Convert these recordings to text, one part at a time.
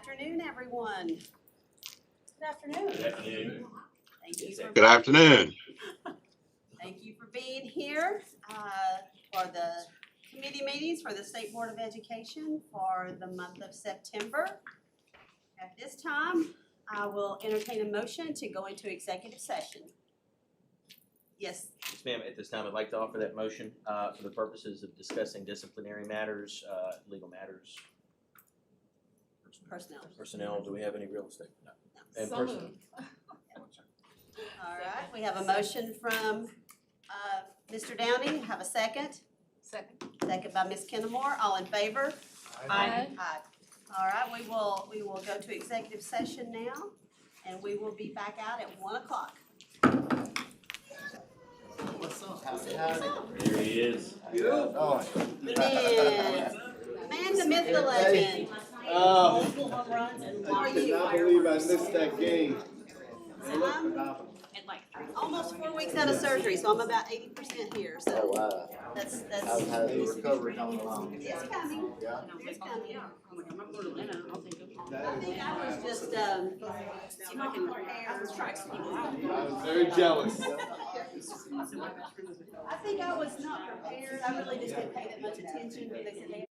afternoon, everyone. Good afternoon. Good afternoon. Thank you for, Good afternoon. thank you for being here for the committee meetings for the State Board of Education for the month of September. At this time, I will entertain a motion to go into executive session. Yes, Yes, ma'am. At this time, I'd like to offer that motion for the purposes of discussing disciplinary matters, legal matters, personnel. Do we have any real estate? No. And So personnel. moved. All right, we have a motion from Mr. Downey. Have a second? Second. Second by Ms. Kennemore. All in favor? Aye. Aye. All right, we will go to executive session now, and we will be back out at 1 o'clock. There he is. Man, the myth, the legend. Multiple home runs and how are you? I believe I missed that game. I'm almost 4 weeks out of surgery, so I'm about 80% here, so Wow. that's, How's the recovery coming along? it's coming. Yeah. It's coming. I I think I was just, not prepared. I was very jealous. I think I was not prepared. I really just didn't pay that much attention because they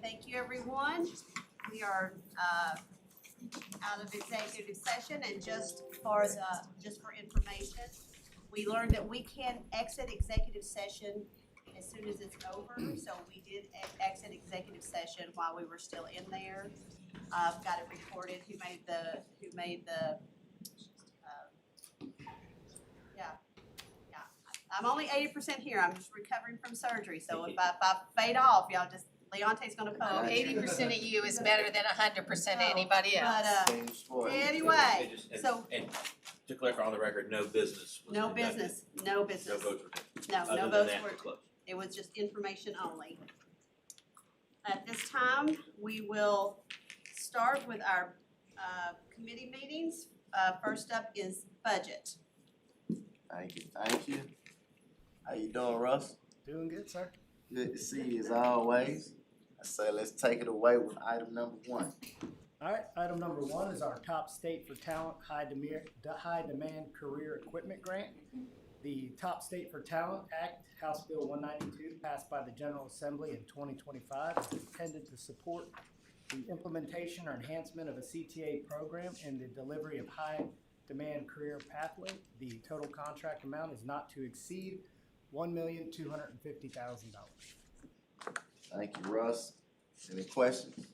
thank you, everyone. We are out of executive session, and just for information, we learned that we can exit executive session as soon as it's over, so we did exit executive session while we were still in there. I've got it recorded who made the, I'm only 80% here, I'm just recovering from surgery, so if I fade off, y'all just, Leonte's gonna Oh, poke. 80% of you is better than 100% of anybody else. But, Same sport. anyway, so, And to clarify on the record, no business was no conducted. business, no No business, votes were taken. no Other than votes that, were, we're closed. it was just information only. At this time, we will start with our, committee meetings. First up is budget. Thank you, thank you. How you doing, Russ? Doing good, sir. Good to see you as always. I say let's take it away with item number 1. All right, item number 1 is our Top State for Talent High Demand Career Equipment Grant. The Top State for Talent Act, House Bill 192, passed by the General Assembly in 2025, is intended to support the implementation or enhancement of a CTA program and the delivery of high demand career pathway. The total contract amount is not to exceed $1,250,000. Thank you, Russ. Any questions?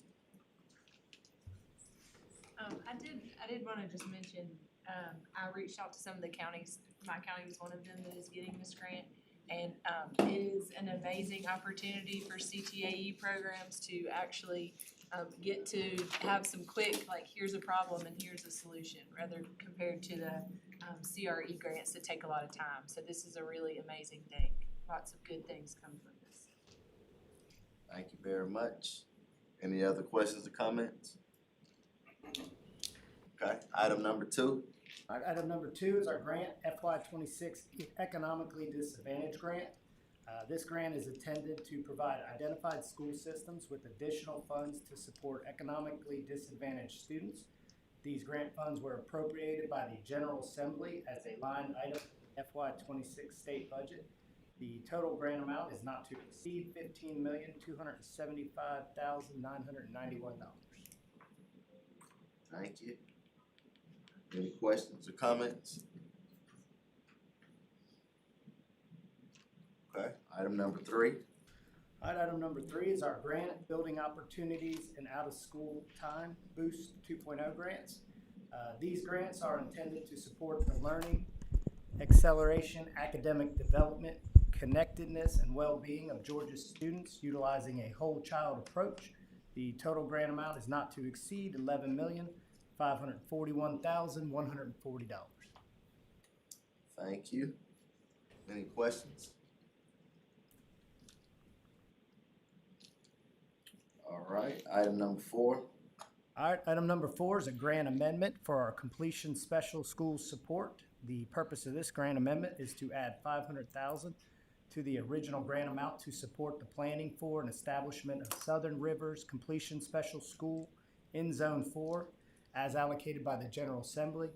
I did wanna just mention, I reached out to some of the counties, my county was one of them that is getting this grant. And, it is an amazing opportunity for CTAE programs to actually, get to have some quick, like, here's a problem and here's a solution, rather compared to the, CRE grants that take a lot of time. So this is a really amazing thing. Lots of good things come from this. Thank you very much. Any other questions or comments? Okay, item number 2. All right, item number 2 is our grant, FY26 Economically Disadvantaged Grant. This grant is intended to provide identified school systems with additional funds to support economically disadvantaged students. These grant funds were appropriated by the General Assembly as a line item in FY26 state budget. The total grant amount is not to exceed $15,275,991. Thank you. Any questions or comments? Okay, item number 3. All right, item number 3 is our grant, Building Opportunities and Out-of-School Time Boost 2.0 grants. These grants are intended to support the learning, acceleration, academic development, connectedness, and well-being of Georgia's students utilizing a whole child approach. The total grant amount is not to exceed $11,541,140. Thank you. Any questions? All right, item number 4. All right, item number 4 is a grant amendment for our completion special school support. The purpose of this grant amendment is to add $500,000 to the original grant amount to support the planning for and establishment of Southern Rivers Completion Special School in Zone 4 as allocated by the General Assembly.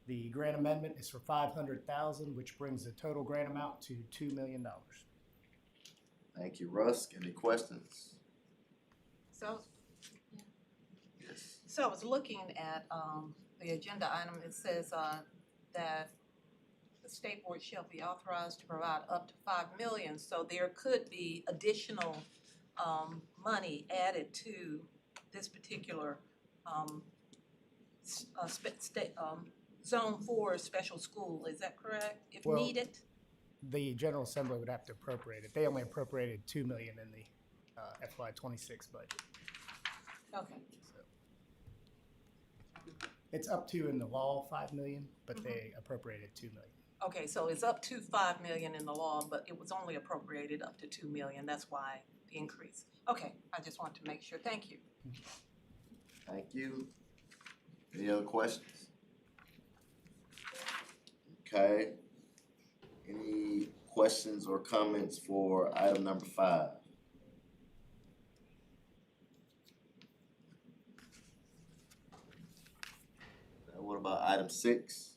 The grant amendment is for $500,000, which brings the total grant amount to $2 million. Thank you, Russ. Any questions? So, Yes. so I was looking at, the agenda item, it says, that the state board shall be authorized to provide up to $5 million, so there could be additional, money added to this particular, Zone 4 special school, is that correct, if Well, needed? The General Assembly would have to appropriate it. They only appropriated $2 million in the FY26 budget. Okay. So it's up to in the law $5 million, but they appropriated $2 million. Okay, so it's up to $5 million in the law, but it was only appropriated up to $2 million, that's why the increase. Okay, I just wanted to make sure, thank you. Thank you. Any other questions? Okay. Any questions or comments for item number 5? What about item 6?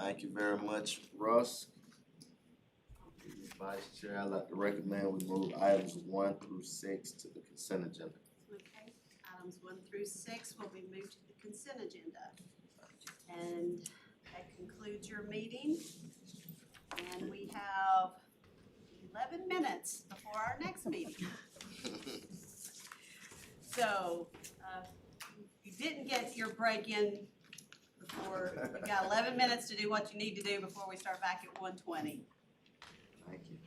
Thank you very much, Russ. Vice Chair, I'd like to recommend we move items 1 through 6 to the consent agenda. Okay, items 1 through 6 will be moved to the consent agenda. And that concludes your meeting. And we have 11 minutes before our next meeting. So, you didn't get your break in before, you got 11 minutes to do what you need to do before we start back at 1:20. Thank you.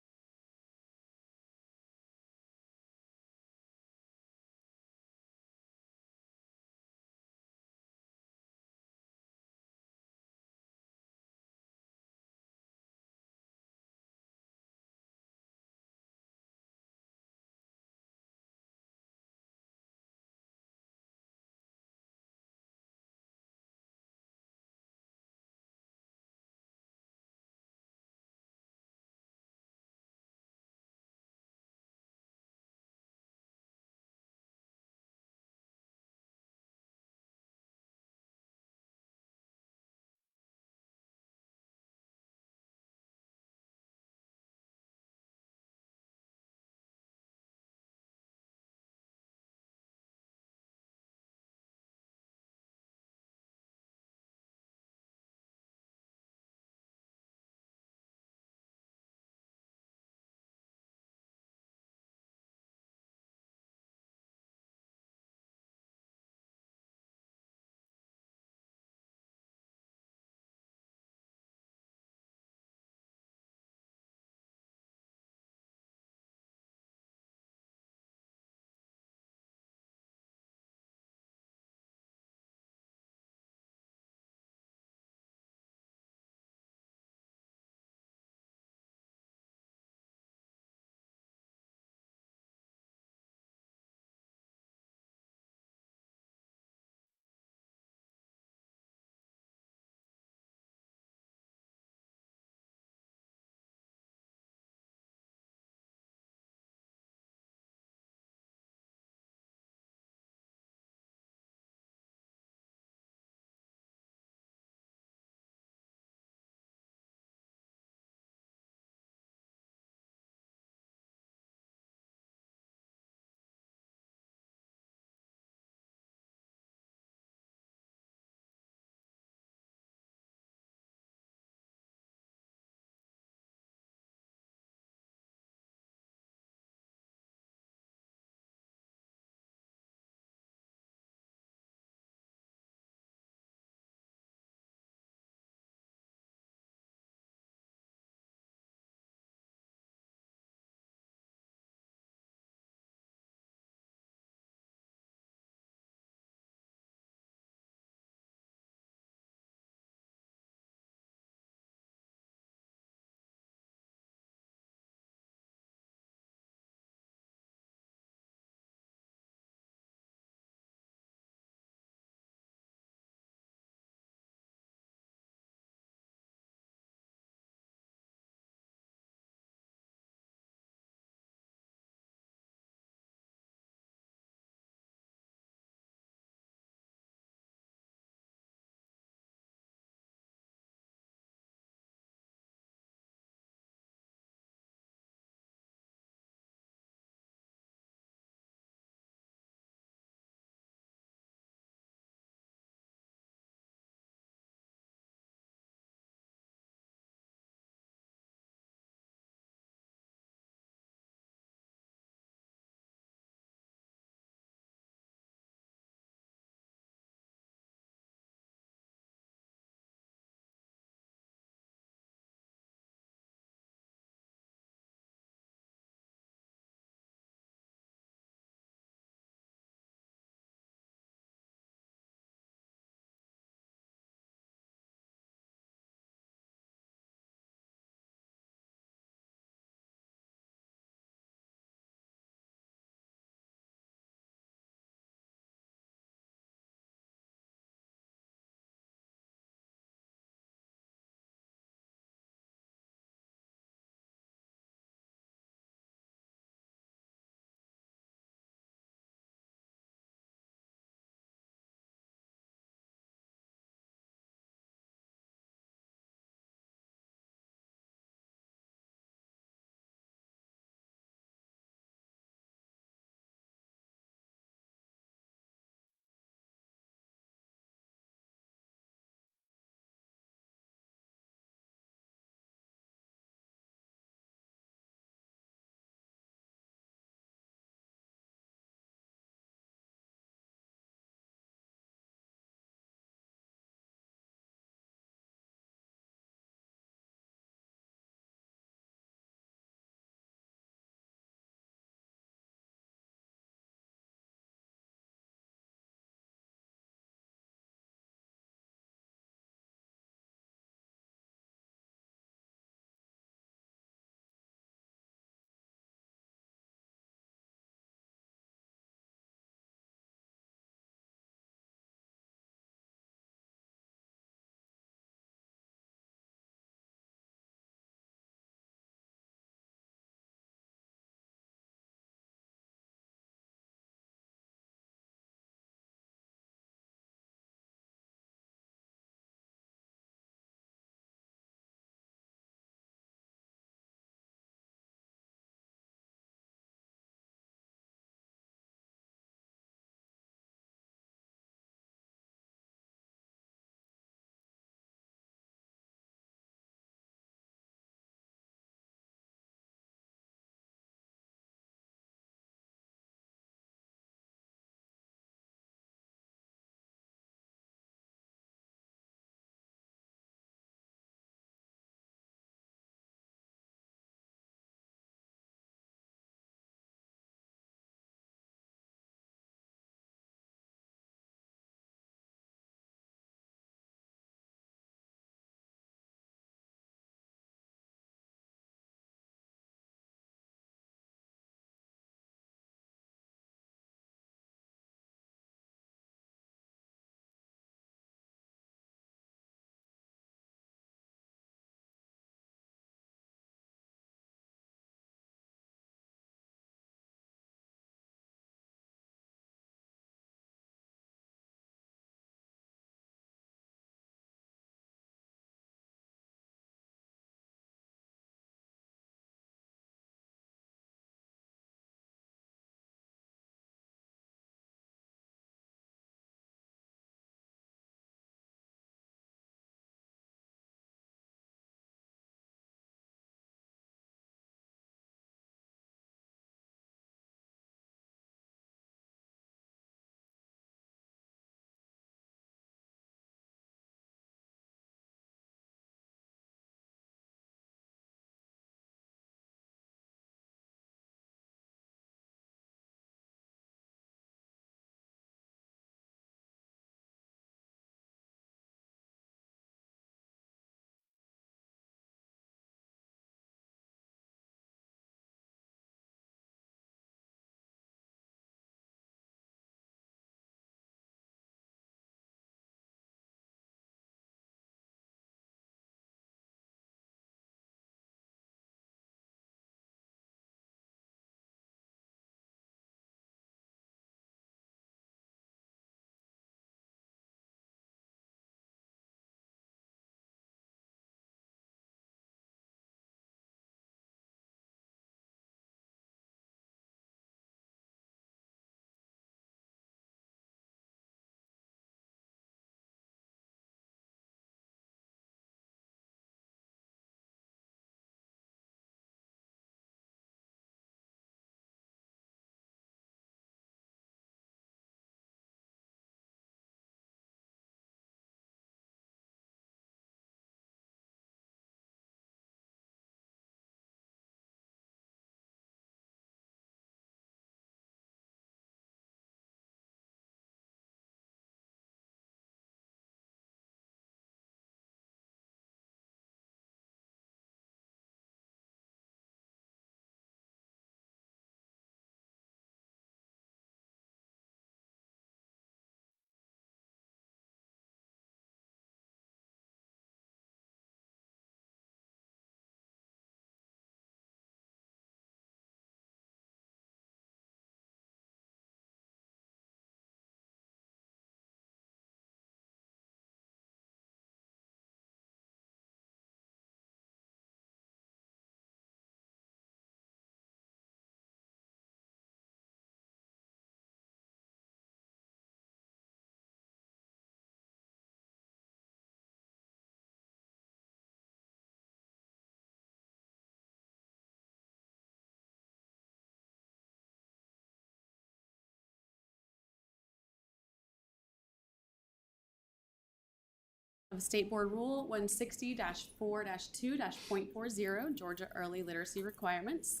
of State Board Rule 160-4-2.40, Georgia Early Literacy Requirements.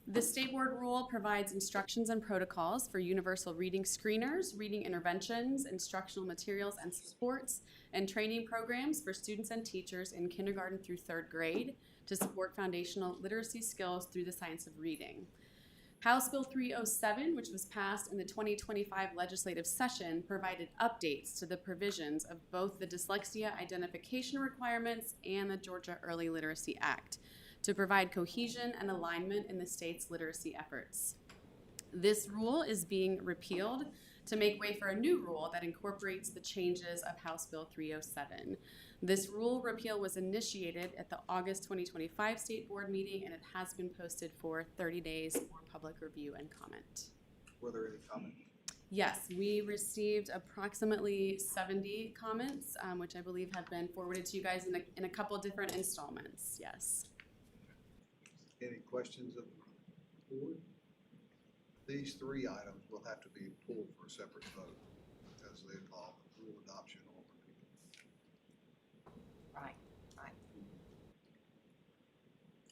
The State Board Rule provides instructions and protocols for universal reading screeners, reading interventions, instructional materials and supports, and training programs for students and teachers in kindergarten through 3rd grade to support foundational literacy skills through the science of reading. House Bill 307, which was passed in the 2025 legislative session, provided updates to the provisions of both the dyslexia identification requirements and the Georgia Early Literacy Act to provide cohesion and alignment in the state's literacy efforts. This rule is being repealed to make way for a new rule that incorporates the changes of House Bill 307. This rule repeal was initiated at the August 2025 State Board meeting, and it has been posted for 30 days for public review and comment. Were there any comments? Yes, we received approximately 70 comments, which I believe have been forwarded to you guys in a couple different installments, yes. Any questions of the board? These 3 items will have to be pulled for a separate vote because they involve rule adoption or repeal. Right.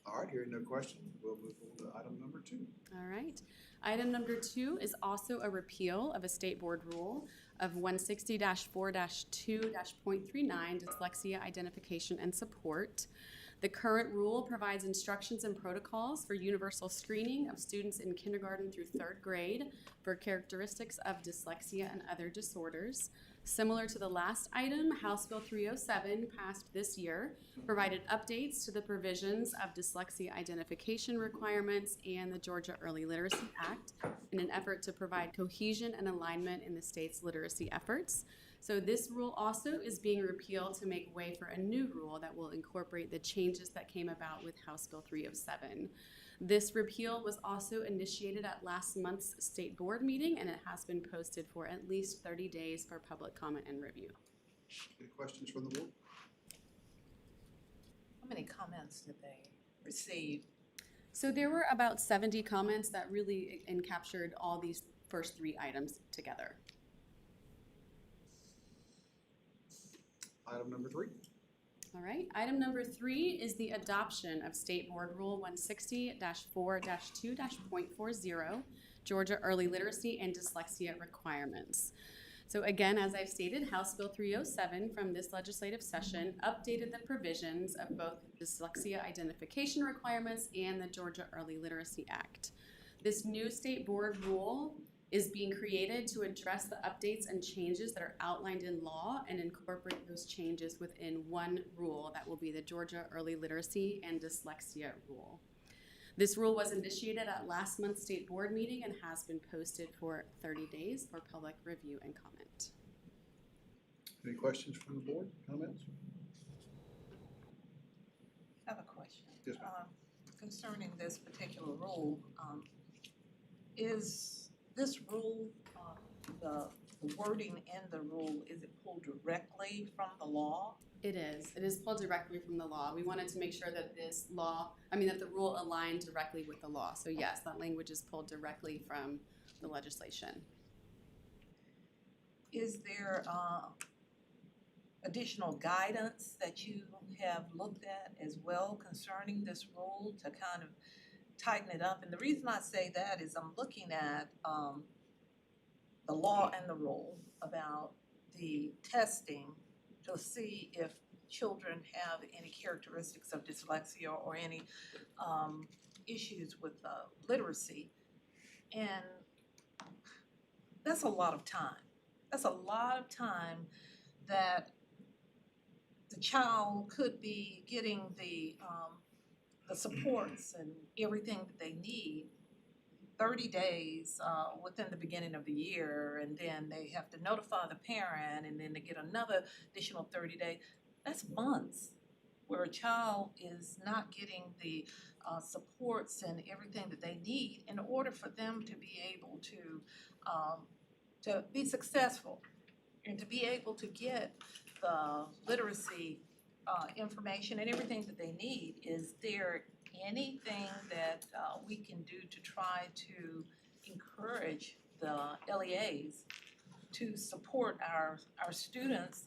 All right, hearing no questions, we'll move on to item number 2. All right. Item number 2 is also a repeal of a state board rule of 160-4-2.39, dyslexia identification and support. The current rule provides instructions and protocols for universal screening of students in kindergarten through 3rd grade for characteristics of dyslexia and other disorders. Similar to the last item, House Bill 307, passed this year, provided updates to the provisions of dyslexia identification requirements and the Georgia Early Literacy Act in an effort to provide cohesion and alignment in the state's literacy efforts. So this rule also is being repealed to make way for a new rule that will incorporate the changes that came about with House Bill 307. This repeal was also initiated at last month's State Board meeting, and it has been posted for at least 30 days for public comment and review. Any questions from the board? How many comments did they receive? So there were about 70 comments that really encaptured all these first 3 items together. Item number 3. All right, item number 3 is the adoption of State Board Rule 160-4-2.40, Georgia Early Literacy and Dyslexia Requirements. So again, as I've stated, House Bill 307 from this legislative session updated the provisions of both dyslexia identification requirements and the Georgia Early Literacy Act. This new State Board rule is being created to address the updates and changes that are outlined in law and incorporate those changes within one rule that will be the Georgia Early Literacy and Dyslexia Rule. This rule was initiated at last month's State Board meeting and has been posted for 30 days for public review and comment. Any questions from the board? Comments? I have a question. Yes, ma'am. Concerning this particular rule, is this rule, the wording in the rule, is it pulled directly from the law? It is. It is pulled directly from the law. We wanted to make sure that that the rule aligned directly with the law. So yes, that language is pulled directly from the legislation. Is there additional guidance that you have looked at as well concerning this rule to kind of tighten it up? And the reason I say that is I'm looking at the law and the rule about the testing to see if children have any characteristics of dyslexia or any issues with literacy. And that's a lot of time. That's a lot of time that the child could be getting the supports and everything that they need 30 days within the beginning of the year, and then they have to notify the parent, and then they get another additional 30 days. That's months where a child is not getting the supports and everything that they need in order for them to be able to be successful and to be able to get the literacy information and everything that they need. Is there anything that we can do to try to encourage the LEAs to support our students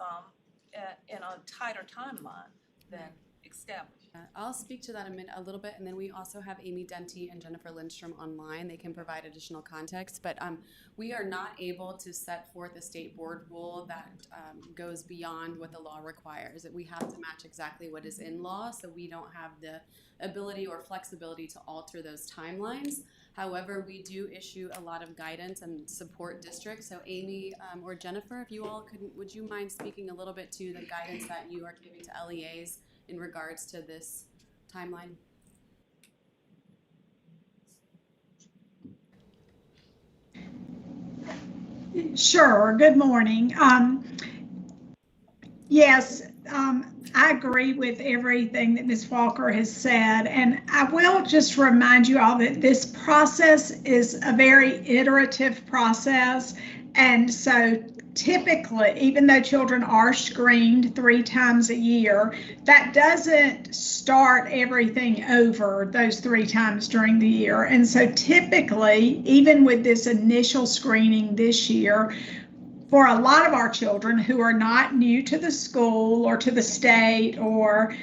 in a tighter timeline than established. I'll speak to that a little bit, and then we also have Amy Denty and Jennifer Lindstrom online. They can provide additional context, but we are not able to set forth a state board rule that goes beyond what the law requires. We have to match exactly what is in law, so we don't have the ability or flexibility to alter those timelines. However, we do issue a lot of guidance and support districts. So Amy or Jennifer, if you all would you mind speaking a little bit to the guidance that you are giving to LEAs in regards to this timeline? Sure. Good morning. Yes, I agree with everything that Ms. Walker has said, and I will just remind you all that this process is a very iterative process, and so typically, even though children are screened 3 times a year, that doesn't start everything over those 3 times during the year. And so typically, even with this initial screening this year, for a lot of our children who are not new to the school or to the state or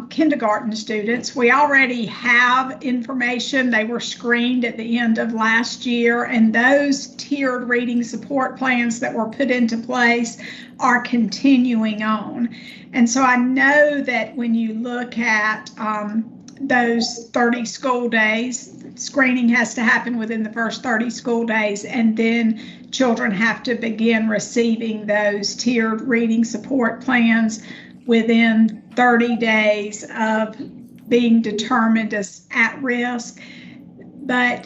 kindergarten students, we already have information. They were screened at the end of last year, and those tiered reading support plans that were put into place are continuing on. And so I know that when you look at those 30 school days, screening has to happen within the first 30 school days, and then children have to begin receiving those tiered reading support plans within 30 days of being determined as at risk. But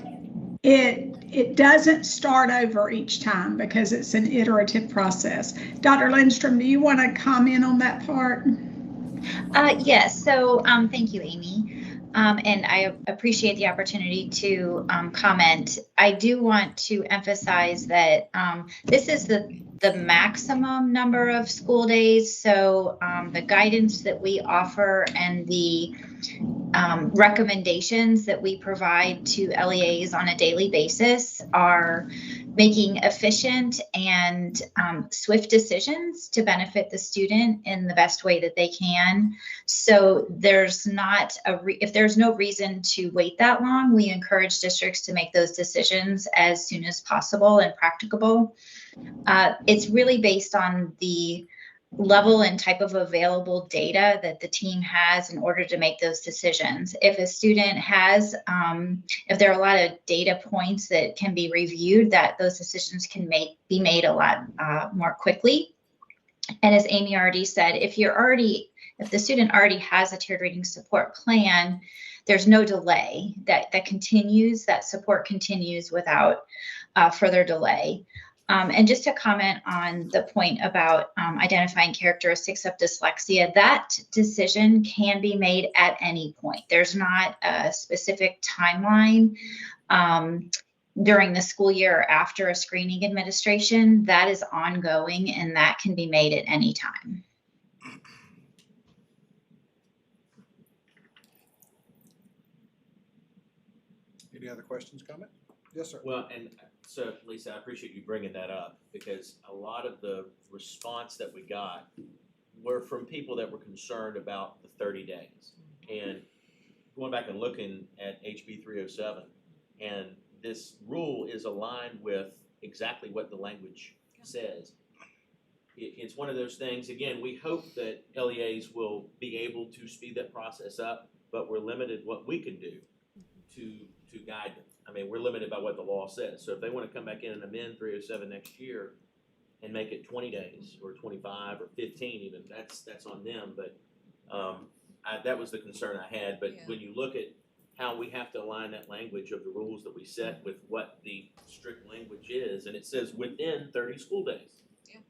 it doesn't start over each time because it's an iterative process. Dr. Lindstrom, do you want to comment on that part? Yes, so thank you, Amy. And I appreciate the opportunity to comment. I do want to emphasize that this is the maximum number of school days. So the guidance that we offer and the recommendations that we provide to LEAs on a daily basis are making efficient and swift decisions to benefit the student in the best way that they can. So there's not if there's no reason to wait that long, we encourage districts to make those decisions as soon as possible and practicable. It's really based on the level and type of available data that the team has in order to make those decisions. If a student has, if there are a lot of data points that can be reviewed, that those decisions can be made a lot more quickly. And as Amy already said, if the student already has a tiered reading support plan, there's no delay. That continues, that support continues without further delay. And just to comment on the point about identifying characteristics of dyslexia, that decision can be made at any point. There's not a specific timeline during the school year or after a screening administration. That is ongoing, and that can be made at any time. Any other questions, comments? Yes, sir. Well, and so Lisa, I appreciate you bringing that up because a lot of the response that we got were from people that were concerned about the 30 days. And going back and looking at HB 307, and this rule is aligned with exactly what the language says. It's one of those things, again, we hope that LEAs will be able to speed that process up, but we're limited what we can do to guide them. I mean, we're limited by what the law says. So if they want to come back in and amend 307 next year and make it 20 days or 25 or 15 even, that's on them. But that was the concern I had. But when you look at how we have to align that language of the rules that we set with what the strict language is, and it says within 30 school days. Yeah.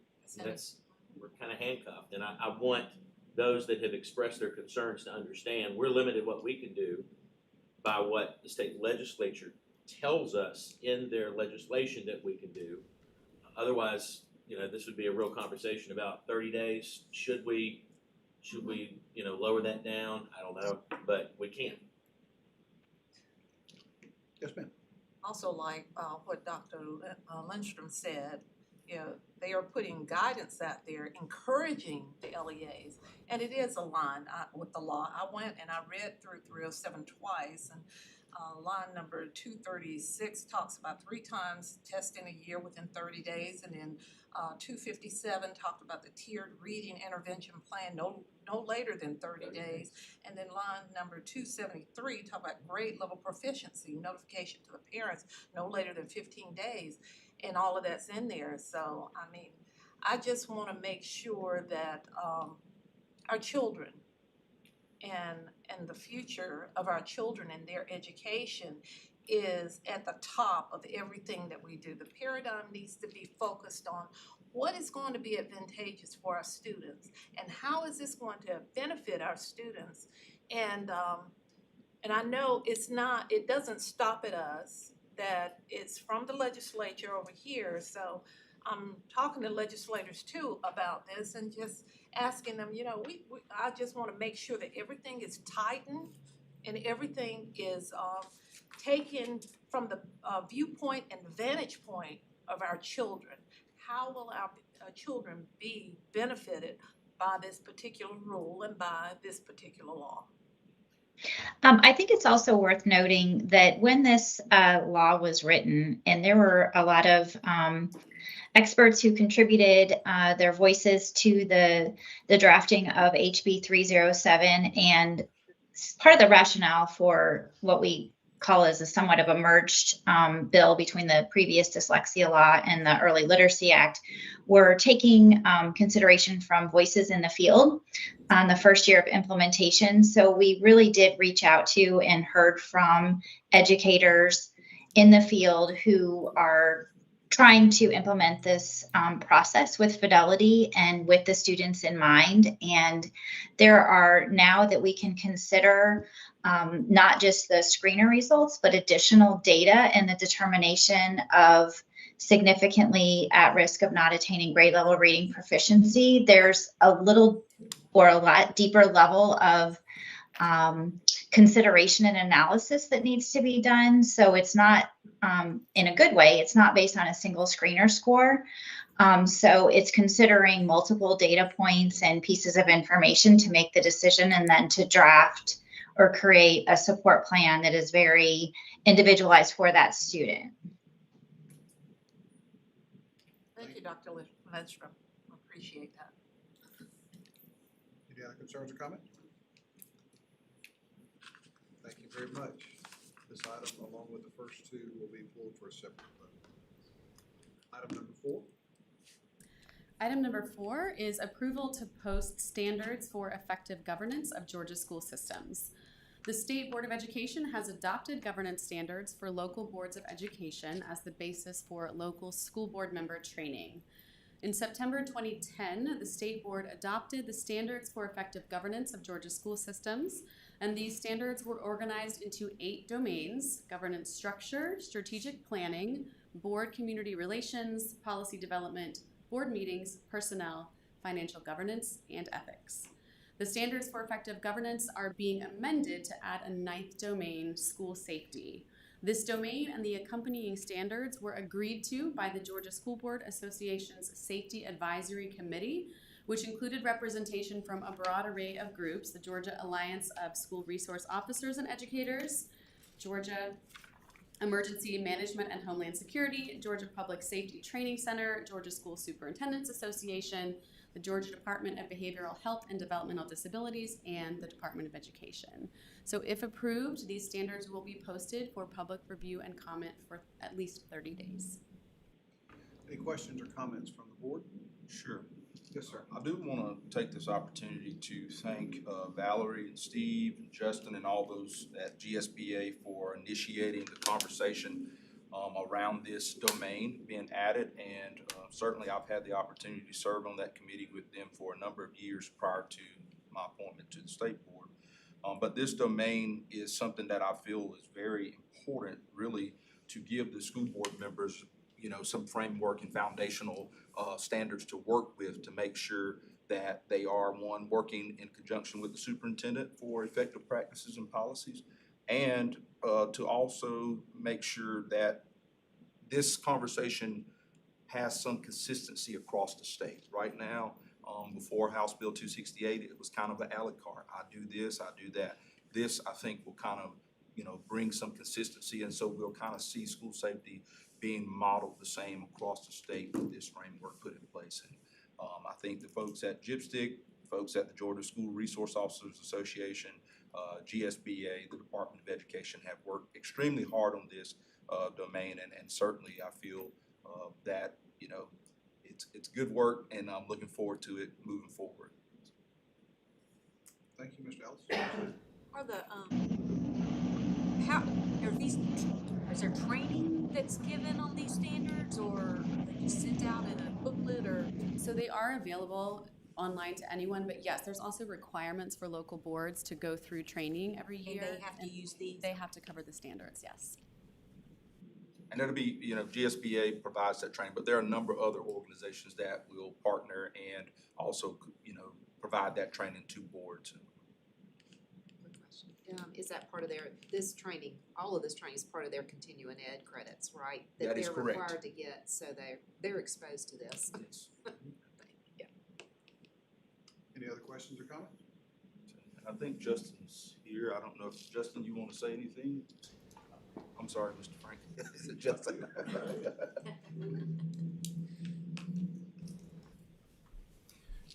We're kind of handcuffed. And I want those that have expressed their concerns to understand we're limited what we can do by what the state legislature tells us in their legislation that we can do. Otherwise, this would be a real conversation about 30 days. Should we, lower that down? I don't know, but we can't. Yes, ma'am. Also, like what Dr. Lindstrom said, they are putting guidance out there, encouraging the LEAs, and it is aligned with the law. I went and I read through 307 twice, and line number 236 talks about 3 times testing a year within 30 days, and then 257 talked about the tiered reading intervention plan no later than 30 days, and then line number 273 talk about grade level proficiency, notification to the parents no later than 15 days, and all of that's in there. So, I mean, I just want to make sure that our children and the future of our children and their education is at the top of everything that we do. The paradigm needs to be focused on what is going to be advantageous for our students and how is this going to benefit our students. And I know it doesn't stop at us, that it's from the legislature over here. So I'm talking to legislators too about this and just asking them, you know, I just want to make sure that everything is tightened and everything is taken from the viewpoint and vantage point of our children. How will our children be benefited by this particular rule and by this particular law? I think it's also worth noting that when this law was written, and there were a lot of experts who contributed their voices to the drafting of HB 307, and part of the rationale for what we call as a somewhat of a merged bill between the previous dyslexia law and the Early Literacy Act were taking consideration from voices in the field on the first year of implementation. So we really did reach out to and heard from educators in the field who are trying to implement this process with fidelity and with the students in mind. And there are now that we can consider not just the screener results, but additional data and the determination of significantly at risk of not attaining grade level reading proficiency. There's a little or a lot deeper level of consideration and analysis that needs to be done. So it's not, in a good way, it's not based on a single screener score. So it's considering multiple data points and pieces of information to make the decision and then to draft or create a support plan that is very individualized for that student. Thank you, Dr. Lidstrom. I appreciate that. Any other concerns or comments? Thank you very much. This item, along with the first two, will be pulled for a separate vote. Item number 4. Item number 4 is approval to post standards for effective governance of Georgia school systems. The State Board of Education has adopted governance standards for local boards of education as the basis for local school board member training. In September 2010, the State Board adopted the Standards for Effective Governance of Georgia School Systems, and these standards were organized into 8 domains: governance structure, strategic planning, board community relations, policy development, board meetings, personnel, financial governance, and ethics. The standards for effective governance are being amended to add a 9th domain, school safety. This domain and the accompanying standards were agreed to by the Georgia School Board Association's Safety Advisory Committee, which included representation from a broad array of groups: the Georgia Alliance of School Resource Officers and Educators, Georgia Emergency Management and Homeland Security, Georgia Public Safety Training Center, Georgia School Superintendents Association, the Georgia Department of Behavioral Health and Developmental Disabilities, and the Department of Education. So if approved, these standards will be posted for public review and comment for at least 30 days. Any questions or comments from the board? Sure. Yes, sir. I do want to take this opportunity to thank Valerie and Steve and Justin and all those at GSBA for initiating the conversation around this domain being added, and certainly I've had the opportunity to serve on that committee with them for a number of years prior to my appointment to the state board. But this domain is something that I feel is very important, really, to give the school board members, you know, some framework and foundational standards to work with to make sure that they are, one, working in conjunction with the superintendent for effective practices and policies, and to also make sure that this conversation has some consistency across the state. Right now, before House Bill 268, it was kind of an a la carte. I do this, I do that. This, I think, will kind of, bring some consistency, and so we'll kind of see school safety being modeled the same across the state with this framework put in place. And I think the folks at GIPSTIC, folks at the Georgia School Resource Officers Association, GSBA, the Department of Education have worked extremely hard on this domain, and certainly I feel that it's good work, and I'm looking forward to it moving forward. Thank you, Mr. Ellis. Are the, is there training that's given on these standards, or are they just sent out in a booklet, or? So they are available online to anyone, but yes, there's also requirements for local boards to go through training every year. And they have to use these? They have to cover the standards, yes. And that'll be, GSBA provides that training, but there are a number of other organizations that will partner and also, provide that training to boards. Quick question. Is that part of this training, all of this training is part of their continuing ed credits, right? That is correct. They're required to get, so they're exposed to this. Yes. Yeah. Any other questions or comments? I think Justin's here. I don't know if, Justin, you want to say anything? I'm sorry, Mr. Frank. Is it Justin?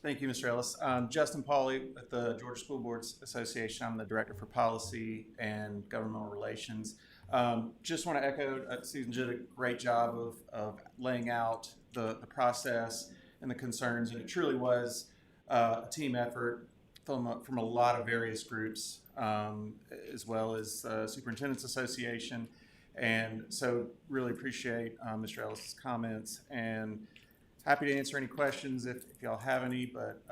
Thank you, Mr. Ellis. Justin Pauly at the Georgia School Boards Association. I'm the Director for Policy and Governmental Relations. Just want to echo, Susan did a great job of laying out the process and the concerns, and it truly was a team effort from a lot of various groups, as well as Superintendent's Association. And so really appreciate Mr. Ellis's comments, and happy to answer any questions if y'all have any, but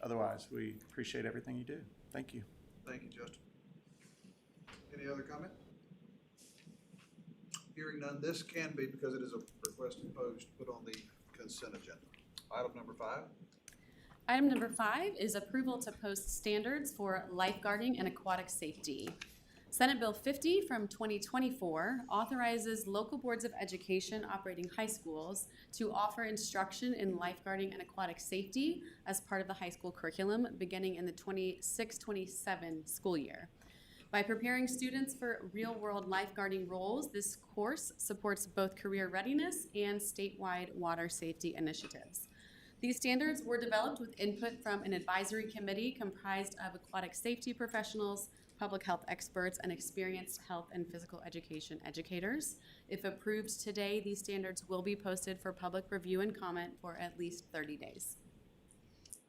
otherwise we appreciate everything you do. Thank you. Thank you, Justin. Any other comment? Hearing none, this can be, because it is a request imposed, put on the consent agenda. Item number 5. Item number 5 is approval to post standards for lifeguarding and aquatic safety. Senate Bill 50 from 2024 authorizes local boards of education operating high schools to offer instruction in lifeguarding and aquatic safety as part of the high school curriculum beginning in the 26-27 school year. By preparing students for real-world lifeguarding roles, this course supports both career readiness and statewide water safety initiatives. These standards were developed with input from an advisory committee comprised of aquatic safety professionals, public health experts, and experienced health and physical education educators. If approved today, these standards will be posted for public review and comment for at least 30 days.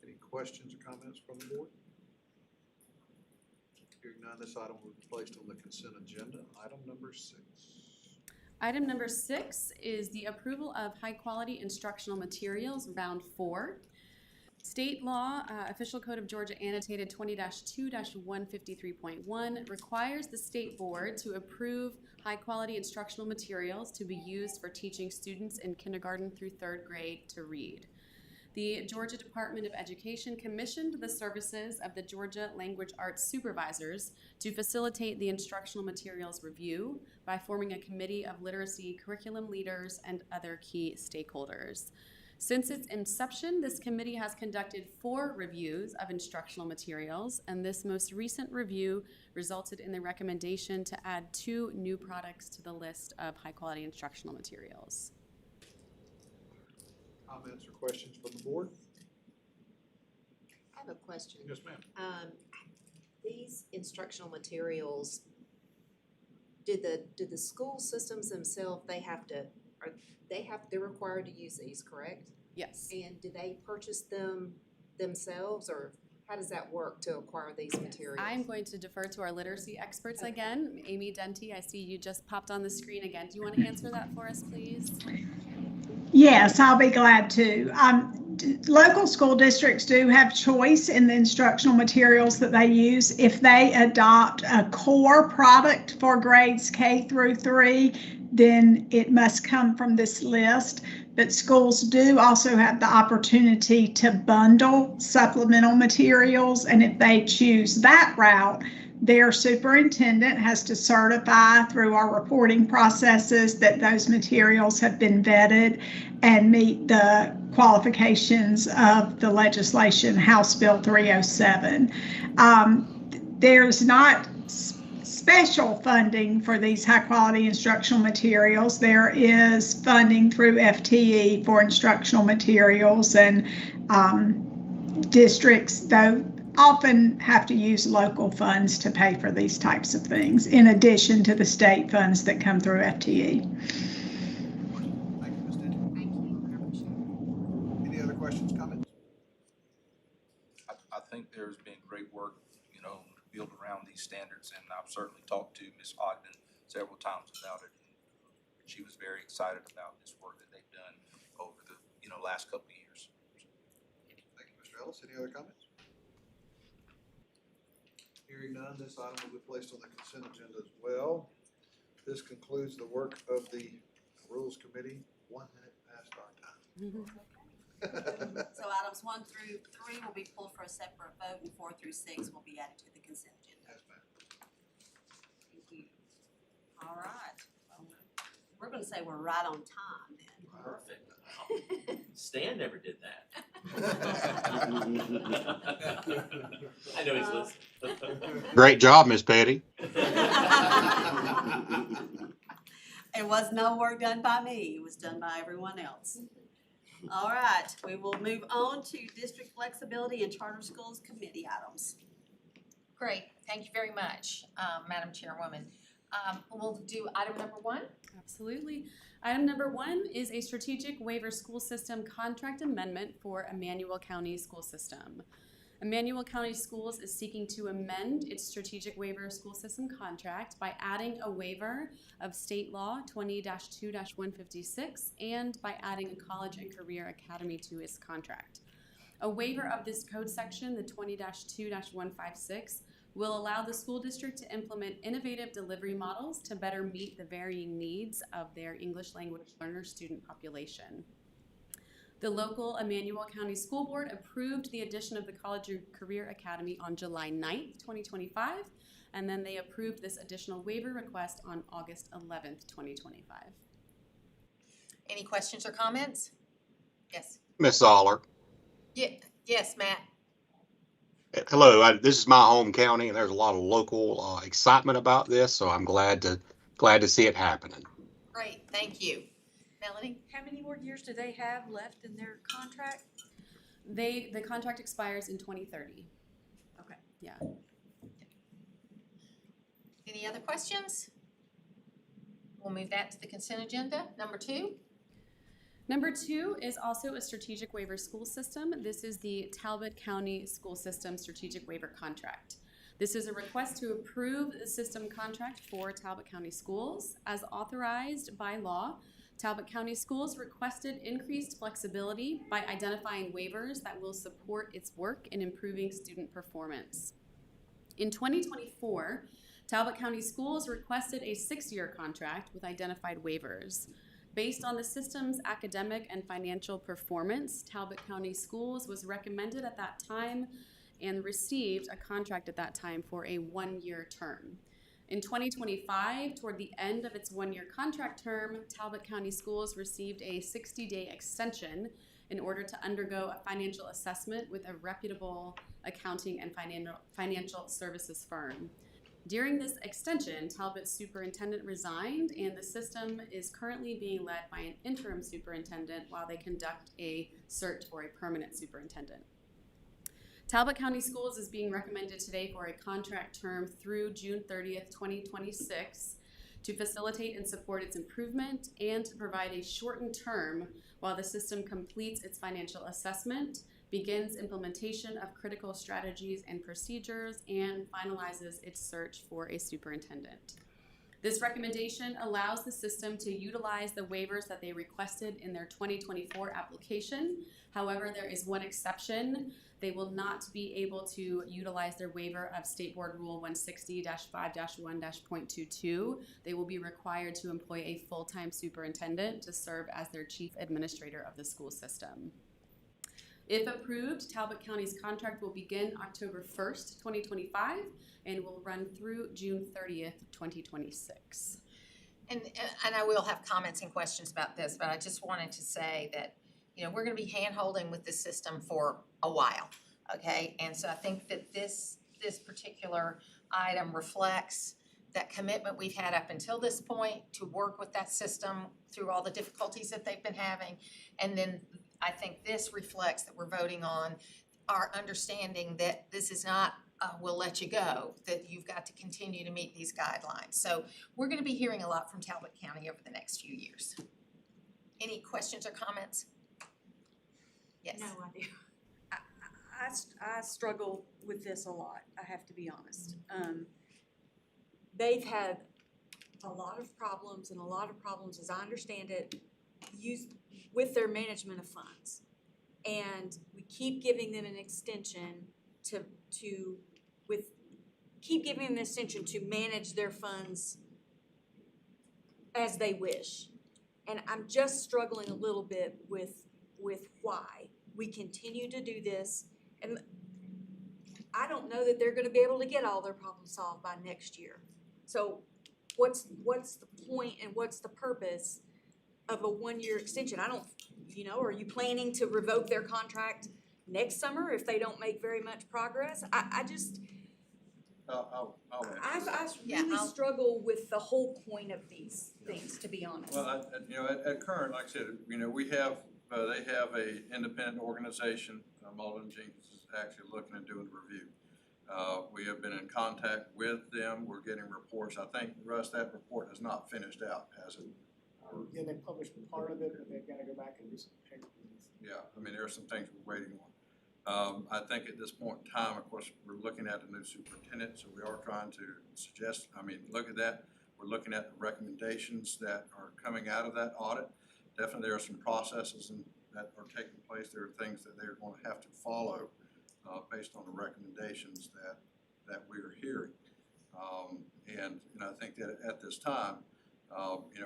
Any questions or comments from the board? Hearing none, this item will be placed on the consent agenda. Item number 6. Item number 6 is the approval of high-quality instructional materials, round 4. State law, Official Code of Georgia annotated 20-2-153.1 requires the state board to approve high-quality instructional materials to be used for teaching students in kindergarten through 3rd grade to read. The Georgia Department of Education commissioned the services of the Georgia Language Arts Supervisors to facilitate the instructional materials review by forming a committee of literacy curriculum leaders and other key stakeholders. Since its inception, this committee has conducted 4 reviews of instructional materials, and this most recent review resulted in the recommendation to add 2 new products to the list of high-quality instructional materials. Comments or questions from the board? I have a question. Yes, ma'am. These instructional materials, do the school systems themselves, they're required to use these, correct? Yes. And do they purchase them themselves, or how does that work to acquire these materials? I'm going to defer to our literacy experts again. Amy Denty, I see you just popped on the screen again. Do you want to answer that for us, please? Yes, I'll be glad to. Local school districts do have choice in the instructional materials that they use. If they adopt a core product for grades K through 3, then it must come from this list. But schools do also have the opportunity to bundle supplemental materials, and if they choose that route, their superintendent has to certify through our reporting processes that those materials have been vetted and meet the qualifications of the legislation, House Bill 307. There's not special funding for these high quality instructional materials. There is funding through FTE for instructional materials, and districts, though, often have to use local funds to pay for these types of things, in addition to the state funds that come through FTE. Thank you, Ms. Denny. Thank you. Any other questions, comments? I think there's been great work, you know, built around these standards, and I've certainly talked to Ms. Ogden several times about it. She was very excited about this work that they've done over the, last couple of years. Thank you, Mr. Ellis. Any other comments? Hearing none, this item will be placed on the consent agenda as well. This concludes the work of the Rules Committee, 1 minute past our time. So items 1 through 3 will be pulled for a separate vote, and 4 through 6 will be added to the consent agenda. Yes, ma'am. Thank you. All right. We're gonna say we're right on time then. Perfect. Stan never did that. I know he's listening. Great job, Miss Petty. It was no work done by me, it was done by everyone else. All right, we will move on to District Flexibility and Charter Schools Committee items. Great, thank you very much, Madam Chairwoman. We'll do item number 1. Absolutely. Item number 1 is a strategic waiver school system contract amendment for Emmanuel County School System. Emmanuel County Schools is seeking to amend its strategic waiver school system contract by adding a waiver of State Law 20-2-156 and by adding a college and career academy to its contract. A waiver of this code section, the 20-2-156, will allow the school district to implement innovative delivery models to better meet the varying needs of their English language learner student population. The local Emmanuel County School Board approved the addition of the College and Career Academy on July 9th, 2025, and then they approved this additional waiver request on August 11th, 2025. Any questions or comments? Yes. Miss Zoller. Yes, Matt. Hello, this is my home county, and there's a lot of local excitement about this, so I'm glad to see it happening. Great, thank you. Melanie? How many more years do they have left in their contract? The contract expires in 2030. Okay. Yeah. Any other questions? We'll move that to the consent agenda. Number 2. Number 2 is also a strategic waiver school system. This is the Talbot County School System Strategic Waiver Contract. This is a request to approve the system contract for Talbot County Schools. As authorized by law, Talbot County Schools requested increased flexibility by identifying waivers that will support its work in improving student performance. In 2024, Talbot County Schools requested a 6-year contract with identified waivers. Based on the system's academic and financial performance, Talbot County Schools was recommended at that time and received a contract at that time for a 1-year term. In 2025, toward the end of its 1-year contract term, Talbot County Schools received a 60-day extension in order to undergo a financial assessment with a reputable accounting and financial services firm. During this extension, Talbot's superintendent resigned, and the system is currently being led by an interim superintendent while they conduct a search for a permanent superintendent. Talbot County Schools is being recommended today for a contract term through June 30th, 2026 to facilitate and support its improvement and to provide a shortened term while the system completes its financial assessment, begins implementation of critical strategies and procedures, and finalizes its search for a superintendent. This recommendation allows the system to utilize the waivers that they requested in their 2024 application. However, there is one exception. They will not be able to utilize their waiver of State Board Rule 160-5-1-.22. They will be required to employ a full-time superintendent to serve as their chief administrator of the school system. If approved, Talbot County's contract will begin October 1st, 2025, and will run through June 30th, 2026. And I will have comments and questions about this, but I just wanted to say that, you know, we're gonna be hand-holding with this system for a while, okay? And so I think that this particular item reflects that commitment we've had up until this point to work with that system through all the difficulties that they've been having. And then I think this reflects that we're voting on our understanding that this is not we'll let you go, that you've got to continue to meet these guidelines. So we're gonna be hearing a lot from Talbot County over the next few years. Any questions or comments? Yes. No idea. I struggle with this a lot, I have to be honest. They've had a lot of problems, as I understand it, with their management of funds. And we keep giving them an extension to manage their funds as they wish. And I'm just struggling a little bit with why we continue to do this. And I don't know that they're gonna be able to get all their problems solved by next year. So what's the point and what's the purpose of a one-year extension? I don't, are you planning to revoke their contract next summer if they don't make very much progress? I really struggle with the whole point of these things, to be honest. Well, at current, like I said, we have, they have a independent organization, Mullen Jenkins is actually looking and doing the review. We have been in contact with them, we're getting reports. I think, Russ, that report has not finished out, has it? Yeah, they published part of it, but they've gotta go back and do some paper. Yeah, there are some things we're waiting on. I think at this point in time, of course, we're looking at a new superintendent, so we are trying to look at that. We're looking at the recommendations that are coming out of that audit. Definitely there are some processes that are taking place. There are things that they're going to have to follow based on the recommendations that we are hearing. And I think that at this time,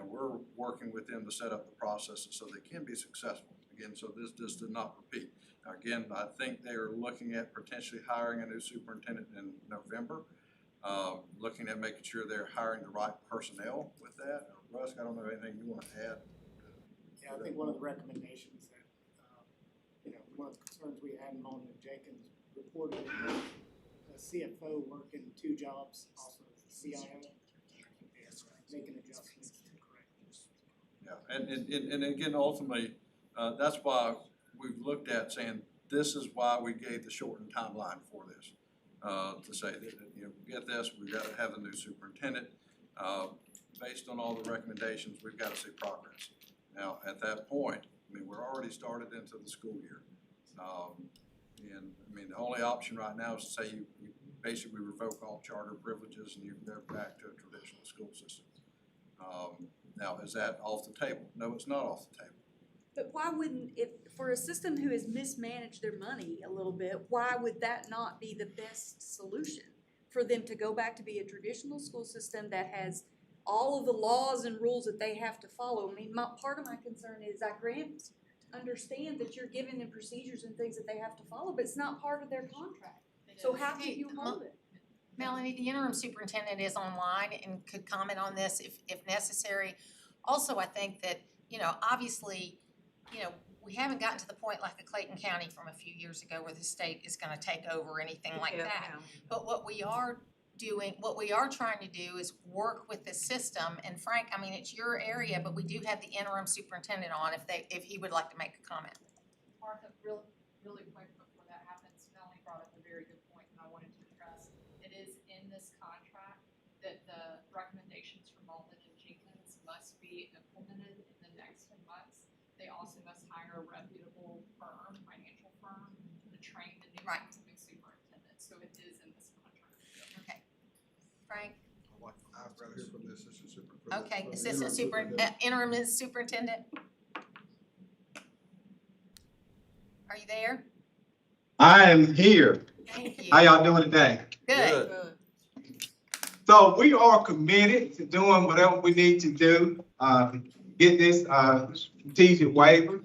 we're working with them to set up the processes so they can be successful. Again, so this does not repeat. Again, I think they are looking at potentially hiring a new superintendent in November, looking at making sure they're hiring the right personnel with that. Russ, I don't know anything you want to add? Yeah, I think one of the recommendations that, one of the concerns we had in Mullen and Jenkins reported a CFO working 2 jobs, also as the CIO, making adjustments to correct this. Yeah, and again, ultimately, that's why we've looked at saying this is why we gave the shortened timeline for this. To say that, get this, we've got to have the new superintendent. Based on all the recommendations, we've got to see progress. Now, at that point, we're already started into the school year. And the only option right now is to say you basically revoke all charter privileges and you go back to a traditional school system. Now, is that off the table? No, it's not off the table. But why wouldn't, if for a system who has mismanaged their money a little bit, why would that not be the best solution? For them to go back to be a traditional school system that has all of the laws and rules that they have to follow. Part of my concern is I understand that you're giving them procedures and things that they have to follow, but it's not part of their contract. So how can you hold it? Melanie, the interim superintendent is online and could comment on this if necessary. Also, I think that, obviously, we haven't gotten to the point like a Clayton County from a few years ago where the state is gonna take over or anything like that. But what we are trying to do is work with the system. And Frank, it's your area, but we do have the interim superintendent on if he would like to make a comment. Martha, really quick before that happens, Melanie brought up a very good point and I wanted to address. It is in this contract that the recommendations from Mullen and Jenkins must be implemented in the next 10 months. They also must hire a reputable firm, financial firm, to train the new incoming superintendent. So it is in this contract. Okay. Frank? I'd rather hear from the assistant superintendent. Okay, interim superintendent. Are you there? I am here. Thank you. How y'all doing today? Good. So we are committed to doing whatever we need to do, get this strategic waiver.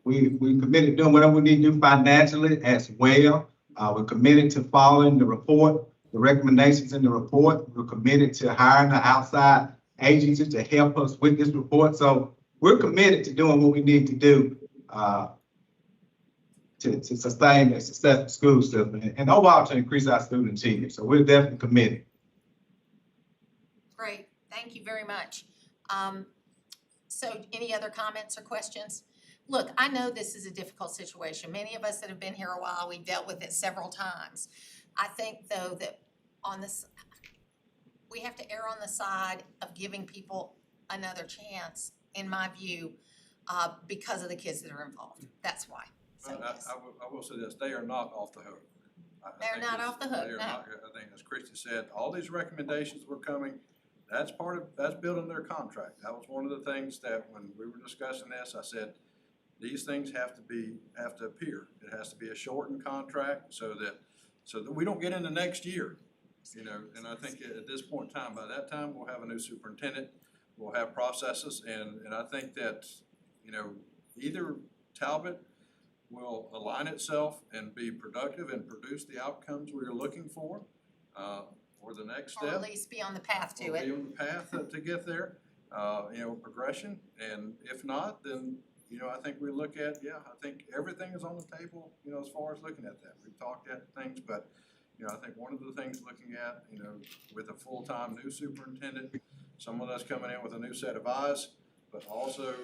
we committed to doing whatever we need to do financially as well. We're committed to following the report, the recommendations in the report. We're committed to hiring the outside agencies to help us with this report. So we're committed to doing what we need to do to sustain a successful school system and overall to increase our student achievement. So we're definitely committed. Great, thank you very much. So any other comments or questions? Look, I know this is a difficult situation. Many of us that have been here a while, we've dealt with it several times. I think though that on this, we have to err on the side of giving people another chance, in my view, because of the kids that are involved. That's why. So, yes. I will say this, they are not off the hook. They're not off the hook, no. I think as Christy said, all these recommendations were coming, that's building their contract. That was one of the things that when we were discussing this, I said, these things have to appear. It has to be a shortened contract so that we don't get into next year, you know, and I think at this point in time, by that time, we'll have a new superintendent, we'll have processes, and I think that, you know, either Talbot will align itself and be productive and produce the outcomes we are looking for, or the next step. Or at least be on the path to it. Be on the path to get there, you know, progression, and if not, then, you know, I think we look at, I think everything is on the table, you know, as far as looking at that. We've talked at things, but, you know, I think one of the things looking at, you know, with a full-time new superintendent, someone that's coming in with a new set of eyes, but also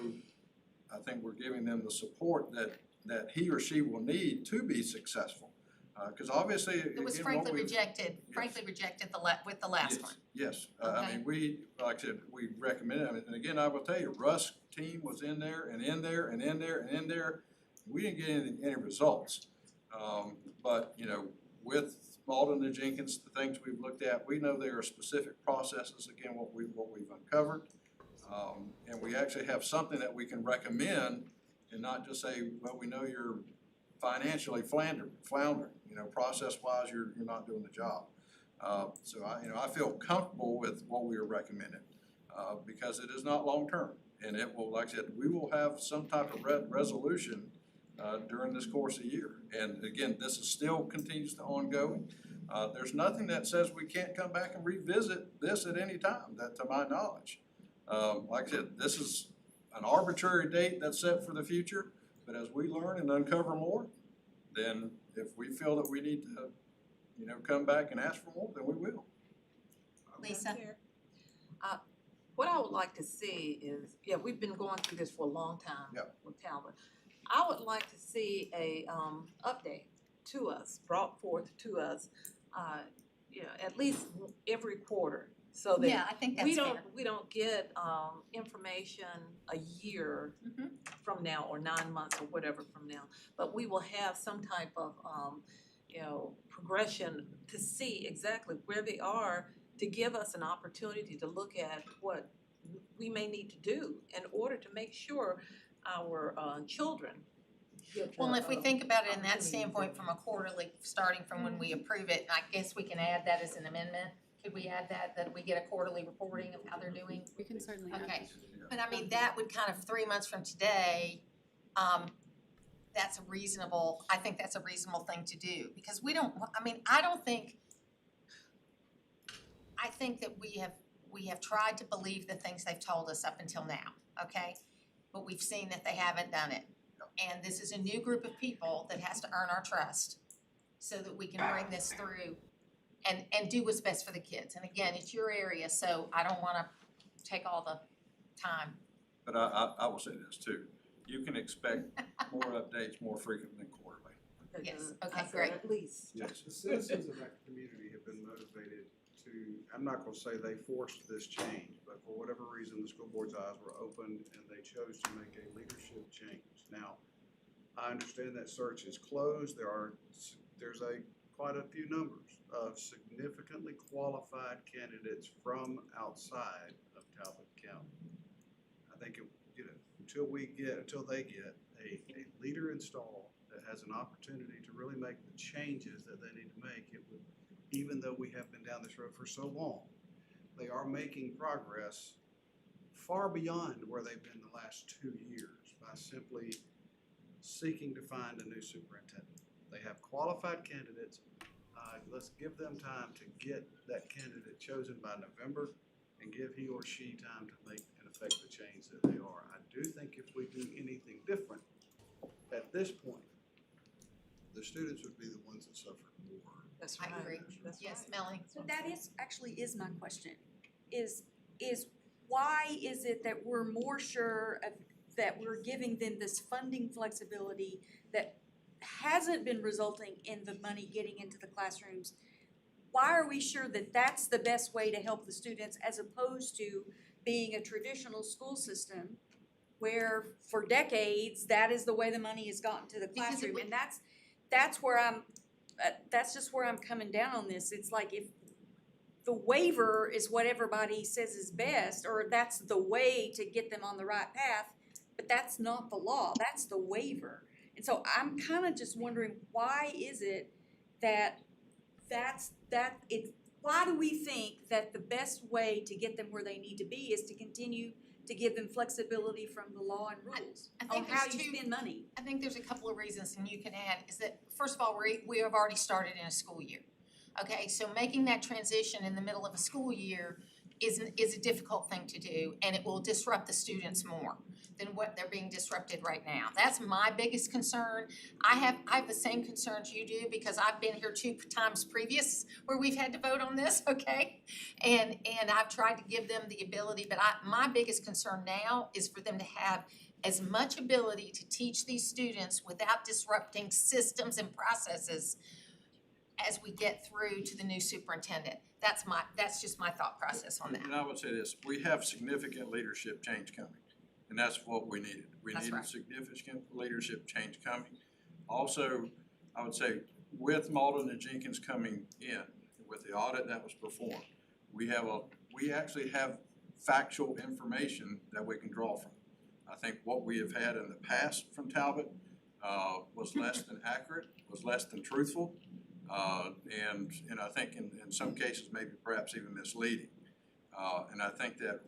I think we're giving them the support that he or she will need to be successful. Because obviously, it was again, frankly rejected with the last one. Yes, Okay. I mean, like I said, we recommend it, and again, I will tell you, Russ' team was in there and in there and in there and in there. We didn't get any results. But, you know, with Malden and Jenkins, the things we've looked at, we know there are specific processes, again, what we've uncovered. And we actually have something that we can recommend and not just say, well, we know you're financially floundering, you know, process-wise, you're not doing the job. So I feel comfortable with what we are recommending, because it is not long-term. And it will, like I said, we will have some type of resolution during this course of the year. And again, this is still continues to ongoing. There's nothing that says we can't come back and revisit this at any time, that to my knowledge. Like I said, this is an arbitrary date that's set for the future, but as we learn and uncover more, then if we feel that we need to, you know, come back and ask for more, then we will. Lisa? What I would like to see is, we've been going through this for a long time with Talbot. I would like to see a update to us, brought forth to us, at least every quarter. So that I think that's fair. we don't get information a year from now or 9 months or whatever from now, but we will have some type of progression to see exactly where they are, to give us an opportunity to look at what we may need to do in order to make sure our children get Well, if we think about it in that standpoint from a quarterly, starting from when we approve it, I guess we can add that as an amendment. Could we add that we get a quarterly reporting of how they're doing? We can certainly add Okay, but I mean, that would kind of 3 months from today, I think that's a reasonable thing to do, because I think that we have tried to believe the things they've told us up until now, okay? But we've seen that they haven't done it. And this is a new group of people that has to earn our trust so that we can bring this through and do what's best for the kids. And again, it's your area, so I don't wanna take all the time. But I will say this too, you can expect more updates more frequent than quarterly. Yes, okay, great. At least. Yes, the citizens of that community have been motivated to, I'm not gonna say they forced this change, but for whatever reason, the school board's eyes were opened and they chose to make a leadership change. Now, I understand that search is closed. There's quite a few numbers of significantly qualified candidates from outside of Talbot County. I think until they get a leader installed that has an opportunity to really make the changes that they need to make, even though we have been down this road for so long, they are making progress far beyond where they've been the last 2 years by simply seeking to find a new superintendent. They have qualified candidates. Let's give them time to get that candidate chosen by November and give he or she time to make and affect the change that they are. I do think if we do anything different at this point, the students would be the ones that suffer more. That's I right. agree. That's Yes, right. Melanie? So that is my question, is why is it that we're more sure of, that we're giving them this funding flexibility that hasn't been resulting in the money getting into the classrooms? Why are we sure that that's the best way to help the students as opposed to being a traditional school system where for decades, that is the way the money has gotten to the classroom? And that's where that's just where I'm coming down on this. It's like if the waiver is what everybody says is best, or that's the way to get them on the right path, but that's not the law, that's the waiver. And so I'm kind of just wondering, why is it that why do we think that the best way to get them where they need to be is to continue to give them flexibility from the law and rules I on think how there's you spend money? I think there's a couple of reasons, and you can add, is that, first of all, we have already started in a school year. Okay, so making that transition in the middle of a school year is a difficult thing to do, and it will disrupt the students more than what they're being disrupted right now. That's my biggest concern. I have the same concerns you do, because I've been here 2 times previous where we've had to vote on this, okay? And I've tried to give them the ability, but my biggest concern now is for them to have as much ability to teach these students without disrupting systems and processes as we get through to the new superintendent. That's just my thought process on that. And I would say this, we have significant leadership change coming, and that's what we needed. We That's needed right. significant leadership change coming. Also, I would say with Malden and Jenkins coming in, with the audit that was performed, we actually have factual information that we can draw from. I think what we have had in the past from Talbot was less than accurate, was less than truthful. And I think in some cases, maybe perhaps even misleading. And I think that,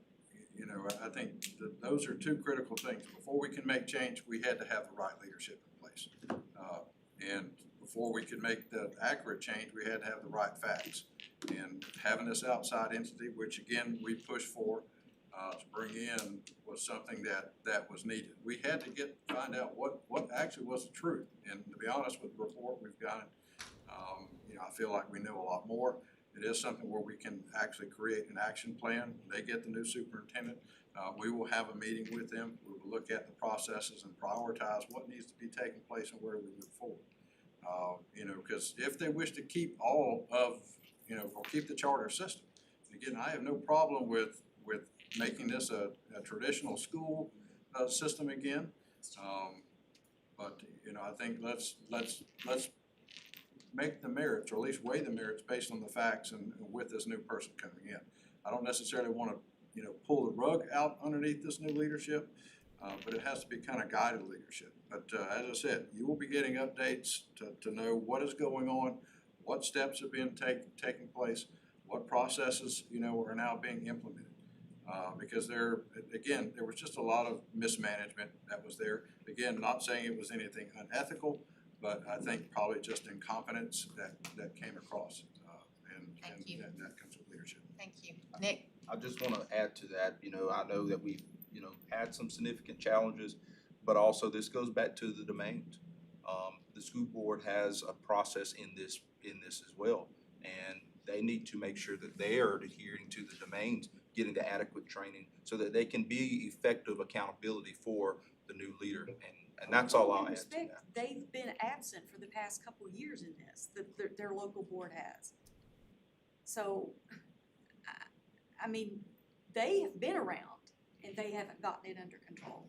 I think that those are 2 critical things. Before we can make change, we had to have the right leadership in place. And before we could make the accurate change, we had to have the right facts. And having this outside entity, which again, we pushed for to bring in, was something that was needed. We had to find out what actually was the truth. And to be honest with the report we've gotten, I feel like we know a lot more. It is something where we can actually create an action plan. They get the new superintendent. We will have a meeting with them. We will look at the processes and prioritize what needs to be taking place and where we move forward. Because if they wish to keep all of, or keep the charter system, again, I have no problem with making this a traditional school system again. But I think let's make the merits, or at least weigh the merits based on the facts and with this new person coming in. I don't necessarily want to, pull the rug out underneath this new leadership, but it has to be kind of guided leadership. But as I said, you will be getting updates to know what is going on, what steps have been taking place, what processes, are now being implemented. Because there was just a lot of mismanagement that was there. Again, not saying it was anything unethical, but I think probably just incompetence that came across, and that comes with leadership. Thank you. Nick? I just want to add to that, I know that we've, had some significant challenges, but also this goes back to the domains. The school board has a process in this as well, and they need to make sure that they are adhering to the domains, getting the adequate training so that they can be effective accountability for the new leader. And that's all I'll add to that. They've been absent for the past couple of years in this, their local board has. So, I mean, they have been around and they haven't gotten it under control.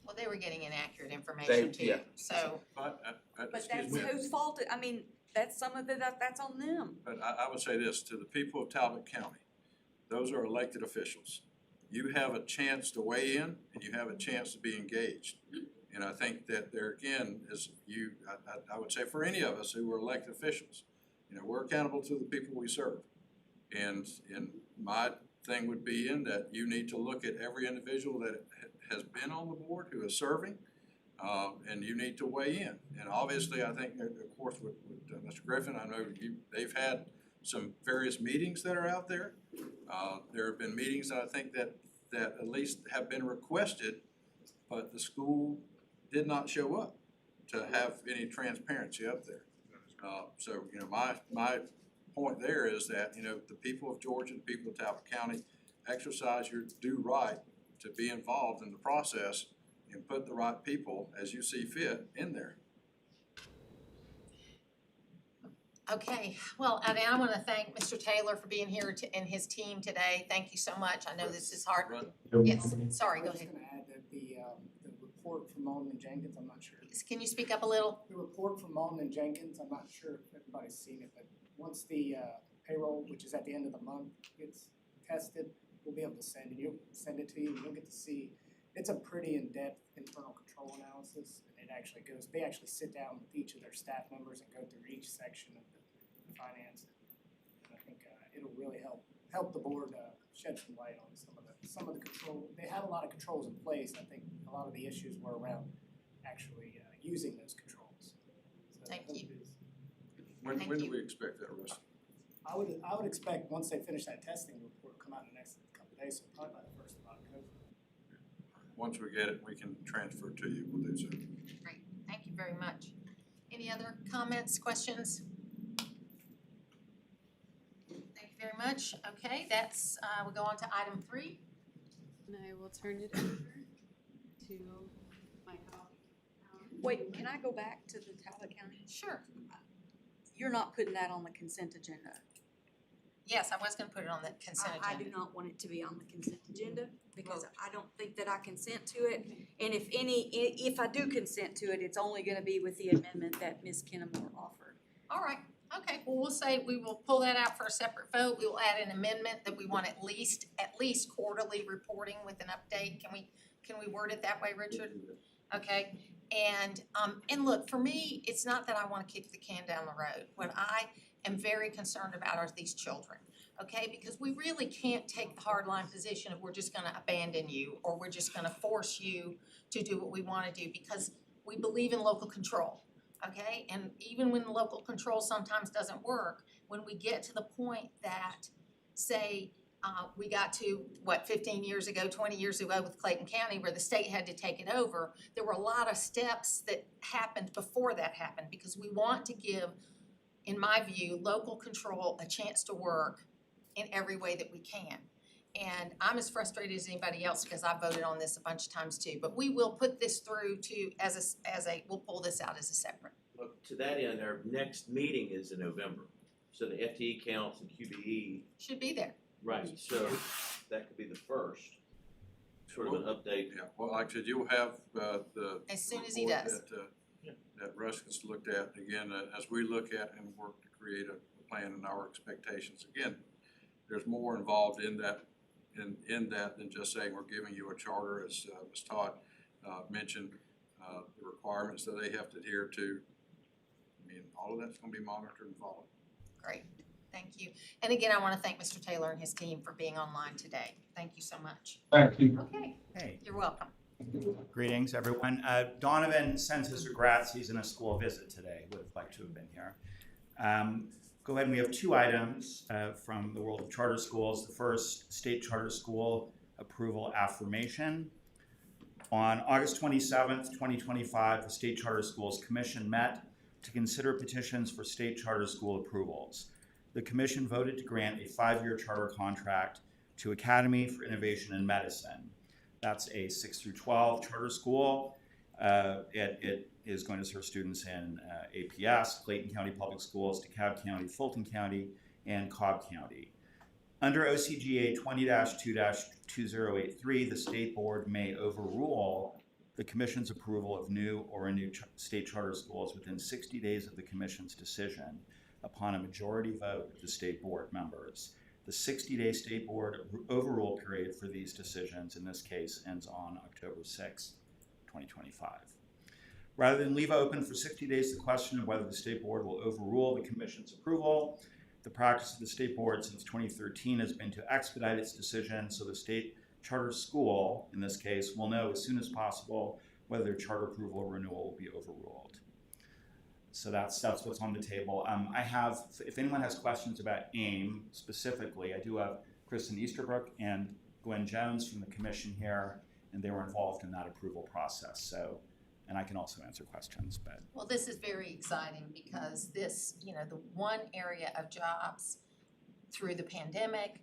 Well, they were getting inaccurate information too, so. But Excuse that's me. whose fault, that's some of it, that's on them. But I would say this, to the people of Talbot County, those are elected officials. You have a chance to weigh in and you have a chance to be engaged. And I think that there again is I would say for any of us who are elected officials, we're accountable to the people we serve. And my thing would be in that you need to look at every individual that has been on the board who is serving, and you need to weigh in. And obviously, I think, of course, with Mr. Griffin, I know they've had some various meetings that are out there. There have been meetings that I think that at least have been requested, but the school did not show up to have any transparency up there. So, you know, my point there is that, you know, the people of Georgia, the people of Talbot County, exercise your due right to be involved in the process and put the right people, as you see fit, in there. Okay, well, and I want to thank Mr. Taylor for being here and his team today. Thank you so much. I know this is hard. Yes, sorry, go ahead. I was gonna add that the report from Mullen and Jenkins, I'm not sure. Can you speak up a little? The report from Mullen and Jenkins, I'm not sure if everybody's seen it, but once the payroll, which is at the end of the month, gets tested, we'll be able to send it to you, and you'll get to see. It's a pretty in-depth internal control analysis, and they actually sit down with each of their staff members and go through each section of the finance. And I think it'll really help the board shed some light on some of the control. They had a lot of controls in place. I think a lot of the issues were around actually using those controls. So Thank you. When do we expect that, Russ? I would expect once they finish that testing report, come out in the next couple of days, so probably by the 1st of October. Once we get it, we can transfer it to you. We'll do so. Great, thank you very much. Any other comments, questions? Thank you very much. Okay, that's, we'll go on to item 3. And I will turn it over to my colleague. Wait, can I go back to the Talbot County? Sure. You're not putting that on the consent agenda. Yes, I was gonna put it on the consent I agenda. do not want it to be on the consent agenda because I don't think that I consent to it. And if I do consent to it, it's only gonna be with the amendment that Ms. Kennemore offered. All right, okay, well, we'll say we will pull that out for a separate vote. We will add an amendment that we want at least quarterly reporting with an update. Can we word it that way, Richard? Okay, and look, for me, it's not that I wanna kick the can down the road. What I am very concerned about are these children, okay? Because we really can't take the hardline position of we're just gonna abandon you or we're just gonna force you to do what we wanna do because we believe in local control, okay? And even when the local control sometimes doesn't work, when we get to the point that, say, we got to, 15 years ago, 20 years ago with Clayton County where the state had to take it over, there were a lot of steps that happened before that happened because we want to give, in my view, local control a chance to work in every way that we can. And I'm as frustrated as anybody else because I voted on this a bunch of times too. But we will put this through to we'll pull this out as a separate. Look, to that end, our next meeting is in November. So the FTE counts and QBE. Should be there. Right, so that could be the first, sort of an update. Yeah, well, like I said, you'll have the As soon as he report does. that Russ has looked at, again, as we look at and work to create a plan and our expectations. Again, there's more involved in that than just saying we're giving you a charter, as Ms. Todd mentioned, the requirements that they have to adhere to. I mean, all of that's gonna be monitored and followed. Great, thank you. And again, I want to thank Mr. Taylor and his team for being online today. Thank you so much. Thank you. Okay, Hey, you're welcome. greetings, everyone. Donovan sends his regrets. He's in a school visit today. Would have liked to have been here. Go ahead, and we have 2 items from the world of charter schools. The first, state charter school approval affirmation. On August 27th, 2025, the State Charter Schools Commission met to consider petitions for state charter school approvals. The commission voted to grant a 5-year charter contract to Academy for Innovation in Medicine. That's a 6 through 12 charter school. It is going to serve students in APS, Clayton County Public Schools, DeKalb County, Fulton County, and Cobb County. Under OCGA 20-2-2083, the state board may overrule the commission's approval of new or renewed state charter schools within 60 days of the commission's decision upon a majority vote of the state board members. The 60-day state board overrule period for these decisions, in this case, ends on October 6, 2025. Rather than leave open for 60 days the question of whether the state board will overrule the commission's approval, the practice of the state board since 2013 has been to expedite its decision so the state charter school, in this case, will know as soon as possible whether their charter approval or renewal will be overruled. So that's what's on the table. I have, if anyone has questions about AIM specifically, I do have Kristen Easterbrook and Gwen Jones from the commission here, and they were involved in that approval process. So, and I can also answer questions, but. Well, this is very exciting because this, the one area of jobs through the pandemic,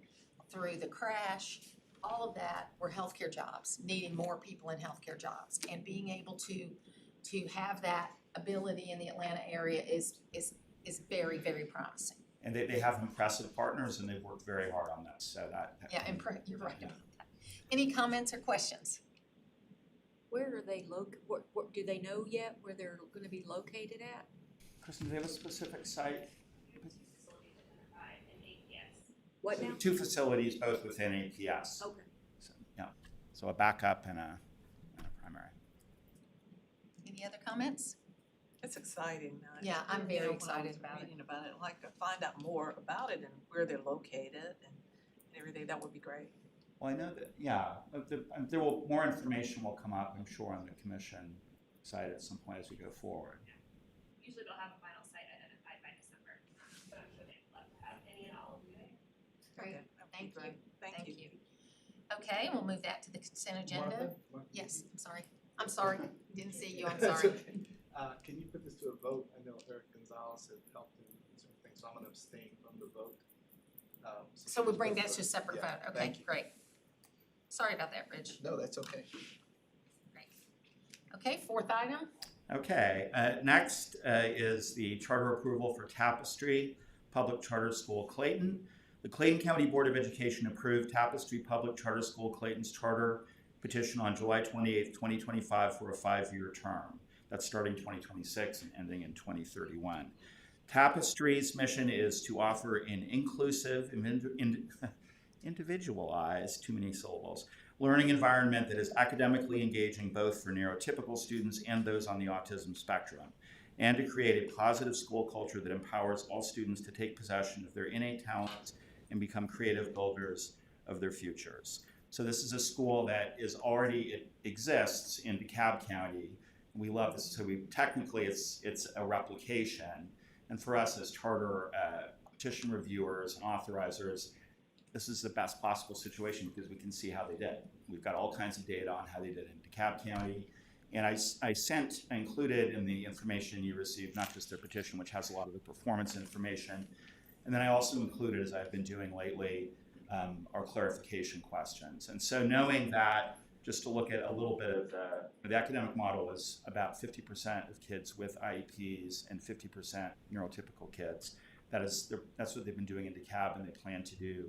through the crash, all of that were healthcare jobs, needing more people in healthcare jobs. And being able to have that ability in the Atlanta area is very, very promising. And they have impressive partners, and they've worked very hard on this. So Yeah, you're right about that. Any comments or questions? Where are they what do they know yet where they're gonna be located at? Kristen, do they have a specific site? What now? 2 facilities, both within APS. Okay. So, yeah. So a backup and a primary. Any other comments? It's exciting. Yeah, I'm very When I excited was about it. reading about it, I'd like to find out more about it and where they're located and everything. That would be great. Well, I know that, yeah, more information will come up, I'm sure, on the commission side at some point as we go forward. Usually they'll have a final site identified by December, but I'm sure they'd love to have any and all of you. Great, Okay, that would be thank you. great. Thank you. Okay, we'll move that to the consent agenda. Yes, I'm sorry, didn't see you, I'm That's sorry. okay. Can you put this to a vote? I know Eric Gonzalez had helped in certain things, so I'm gonna abstain from the vote. So we bring that to a separate Yeah, vote, okay, thank you. great. Sorry about that, Rich. No, that's okay. Okay, 4th item, Okay, next is the charter approval for Tapestry Public Charter School Clayton. The Clayton County Board of Education approved Tapestry Public Charter School Clayton's charter petition on July 28th, 2025 for a 5-year term. That's starting 2026 and ending in 2031. Tapestry's mission is to offer an inclusive, individualized, too many syllables, learning environment that is academically engaging both for neurotypical students and those on the autism spectrum, and to create a positive school culture that empowers all students to take possession of their innate talents and become creative builders of their futures. So this is a school that it exists in DeKalb County. We love this. So technically it's a replication. And for us as charter petition reviewers and authorizers, this is the best possible situation because we can see how they did. We've got all kinds of data on how they did in DeKalb County. And I included in the information you received, not just their petition, which has a lot of the performance information. And then I also included, as I've been doing lately, our clarification questions. And so knowing that, just to look at a little bit of the academic model is about 50% of kids with IEPs and 50% neurotypical kids. That's what they've been doing in DeKalb, and they plan to do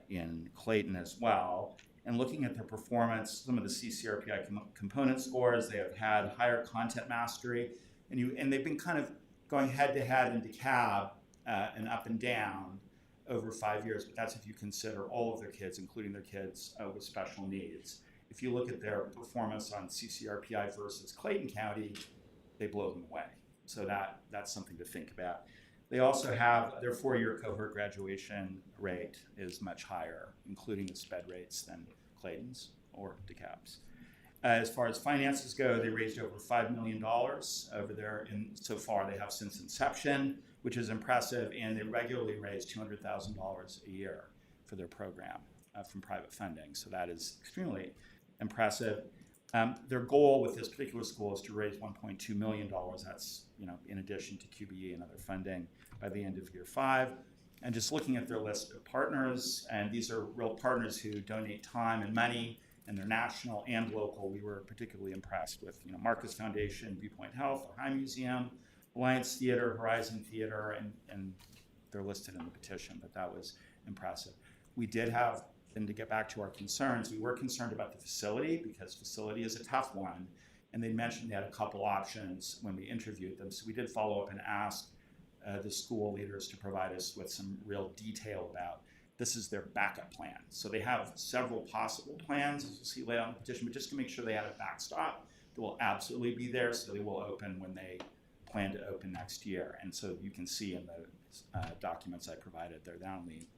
in Clayton as well. And looking at their performance, some of the CCRPI component scores, they have had higher content mastery, and they've been kind of going head to head in DeKalb and up and down over 5 years, but that's if you consider all of their kids, including their kids with special needs. If you look at their performance on CCRPI versus Clayton County, they blow them away. So that's something to think about. They also have their 4-year cohort graduation rate is much higher, including the SPED rates than Clayton's or DeKalb's. As far as finances go, they raised over $5 million over there, and so far they have since inception, which is impressive, and they regularly raise $200,000 a year for their program from private funding. So that is extremely impressive. Their goal with this particular school is to raise $1.2 million. That's in addition to QBE and other funding by the end of year 5. And just looking at their list of partners, and these are real partners who donate time and money, and they're national and local. We were particularly impressed with Marcus Foundation, Viewpoint Health, Ohio Museum, Alliance Theater, Horizon Theater, and they're listed in the petition, but that was impressive. We did have, and to get back to our concerns, we were concerned about the facility because facility is a tough one, and they mentioned they had a couple options when we interviewed them. So we did follow up and ask the school leaders to provide us with some real detail about this is their backup plan. So they have several possible plans, as you'll see later on in the petition, but just to make sure they had a backstop that will absolutely be there, so they will open when they plan to open next year. And so you can see in the documents I provided, they're not only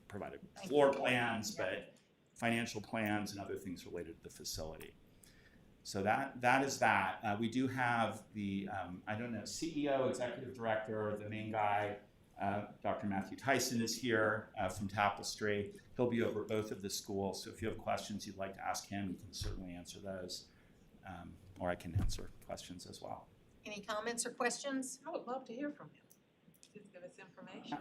provided floor plans, but financial plans and other things related to the facility. So that is that. We do have the, I don't know, CEO, Executive Director, the main guy, Dr. Matthew Tyson is here from Tapestry. He'll be over both of the schools, so if you have questions you'd like to ask him, you can certainly answer those, or I can answer questions as well. Any comments or questions? I would love to hear from him. Please give us information.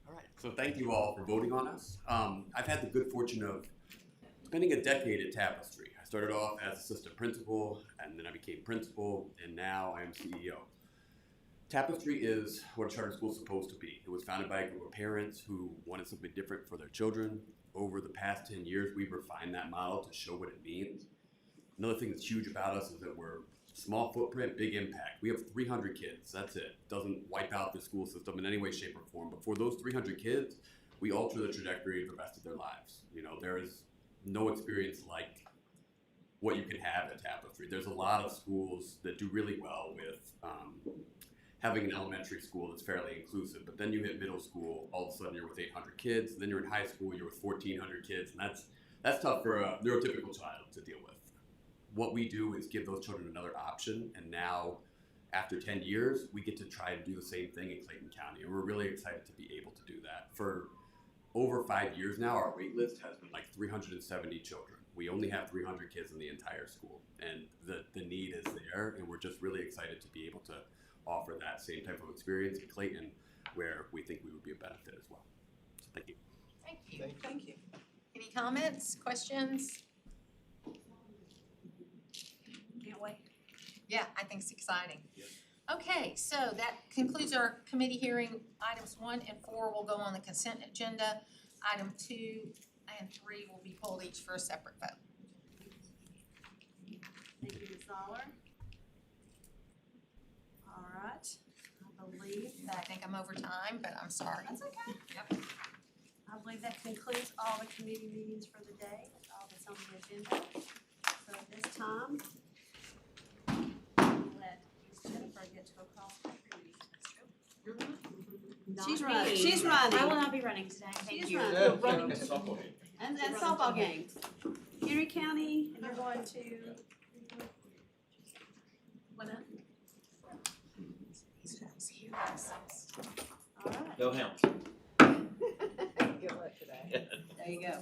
All right, so thank you all for voting on us. I've had the good fortune of spending a decade at Tapestry. I started off as assistant principal, and then I became principal, and now I am CEO. Tapestry is what a charter school is supposed to be. It was founded by a group of parents who wanted something different for their children. Over the past 10 years, we've refined that model to show what it means. Another thing that's huge about us is that we're small footprint, big impact. We have 300 kids, that's it. Doesn't wipe out the school system in any way, shape, or form. But for those 300 kids, we alter the trajectory of the rest of their lives. You know, there is no experience like what you can have at Tapestry. There's a lot of schools that do really well with having an elementary school that's fairly inclusive, but then you hit middle school, all of a sudden you're with 800 kids, and then you're in high school, you're with 1,400 kids, and that's tough for a neurotypical child to deal with. What we do is give those children another option, and now, after 10 years, we get to try and do the same thing in Clayton County, and we're really excited to be able to do that. For over 5 years now, our wait list has been like 370 children. We only have 300 kids in the entire school, and the need is there, and we're just really excited to be able to offer that same type of experience in Clayton, where we think we would be a benefit as well. So thank you. Thank you. Thank you. Any comments, questions? Can't wait. Yeah, I think it's exciting. Okay, so that concludes our committee hearing. Items 1 and 4 will go on the consent agenda. Item 2 and 3 will be pulled each for a separate vote. Thank you, Ms. Zoller. All right, I believe I think I'm over time, but I'm sorry. that's okay. Yep. I believe that concludes all the committee meetings for the day, all that's on the agenda. So at this time, I'll let Ms. Jennifer get to a cross-country meeting. She's running, she's running. I will not be running today, thank She's you. running. And softball games. Henry County, and you're going to, what up? All right. Go Hounds. Good luck today. There you go.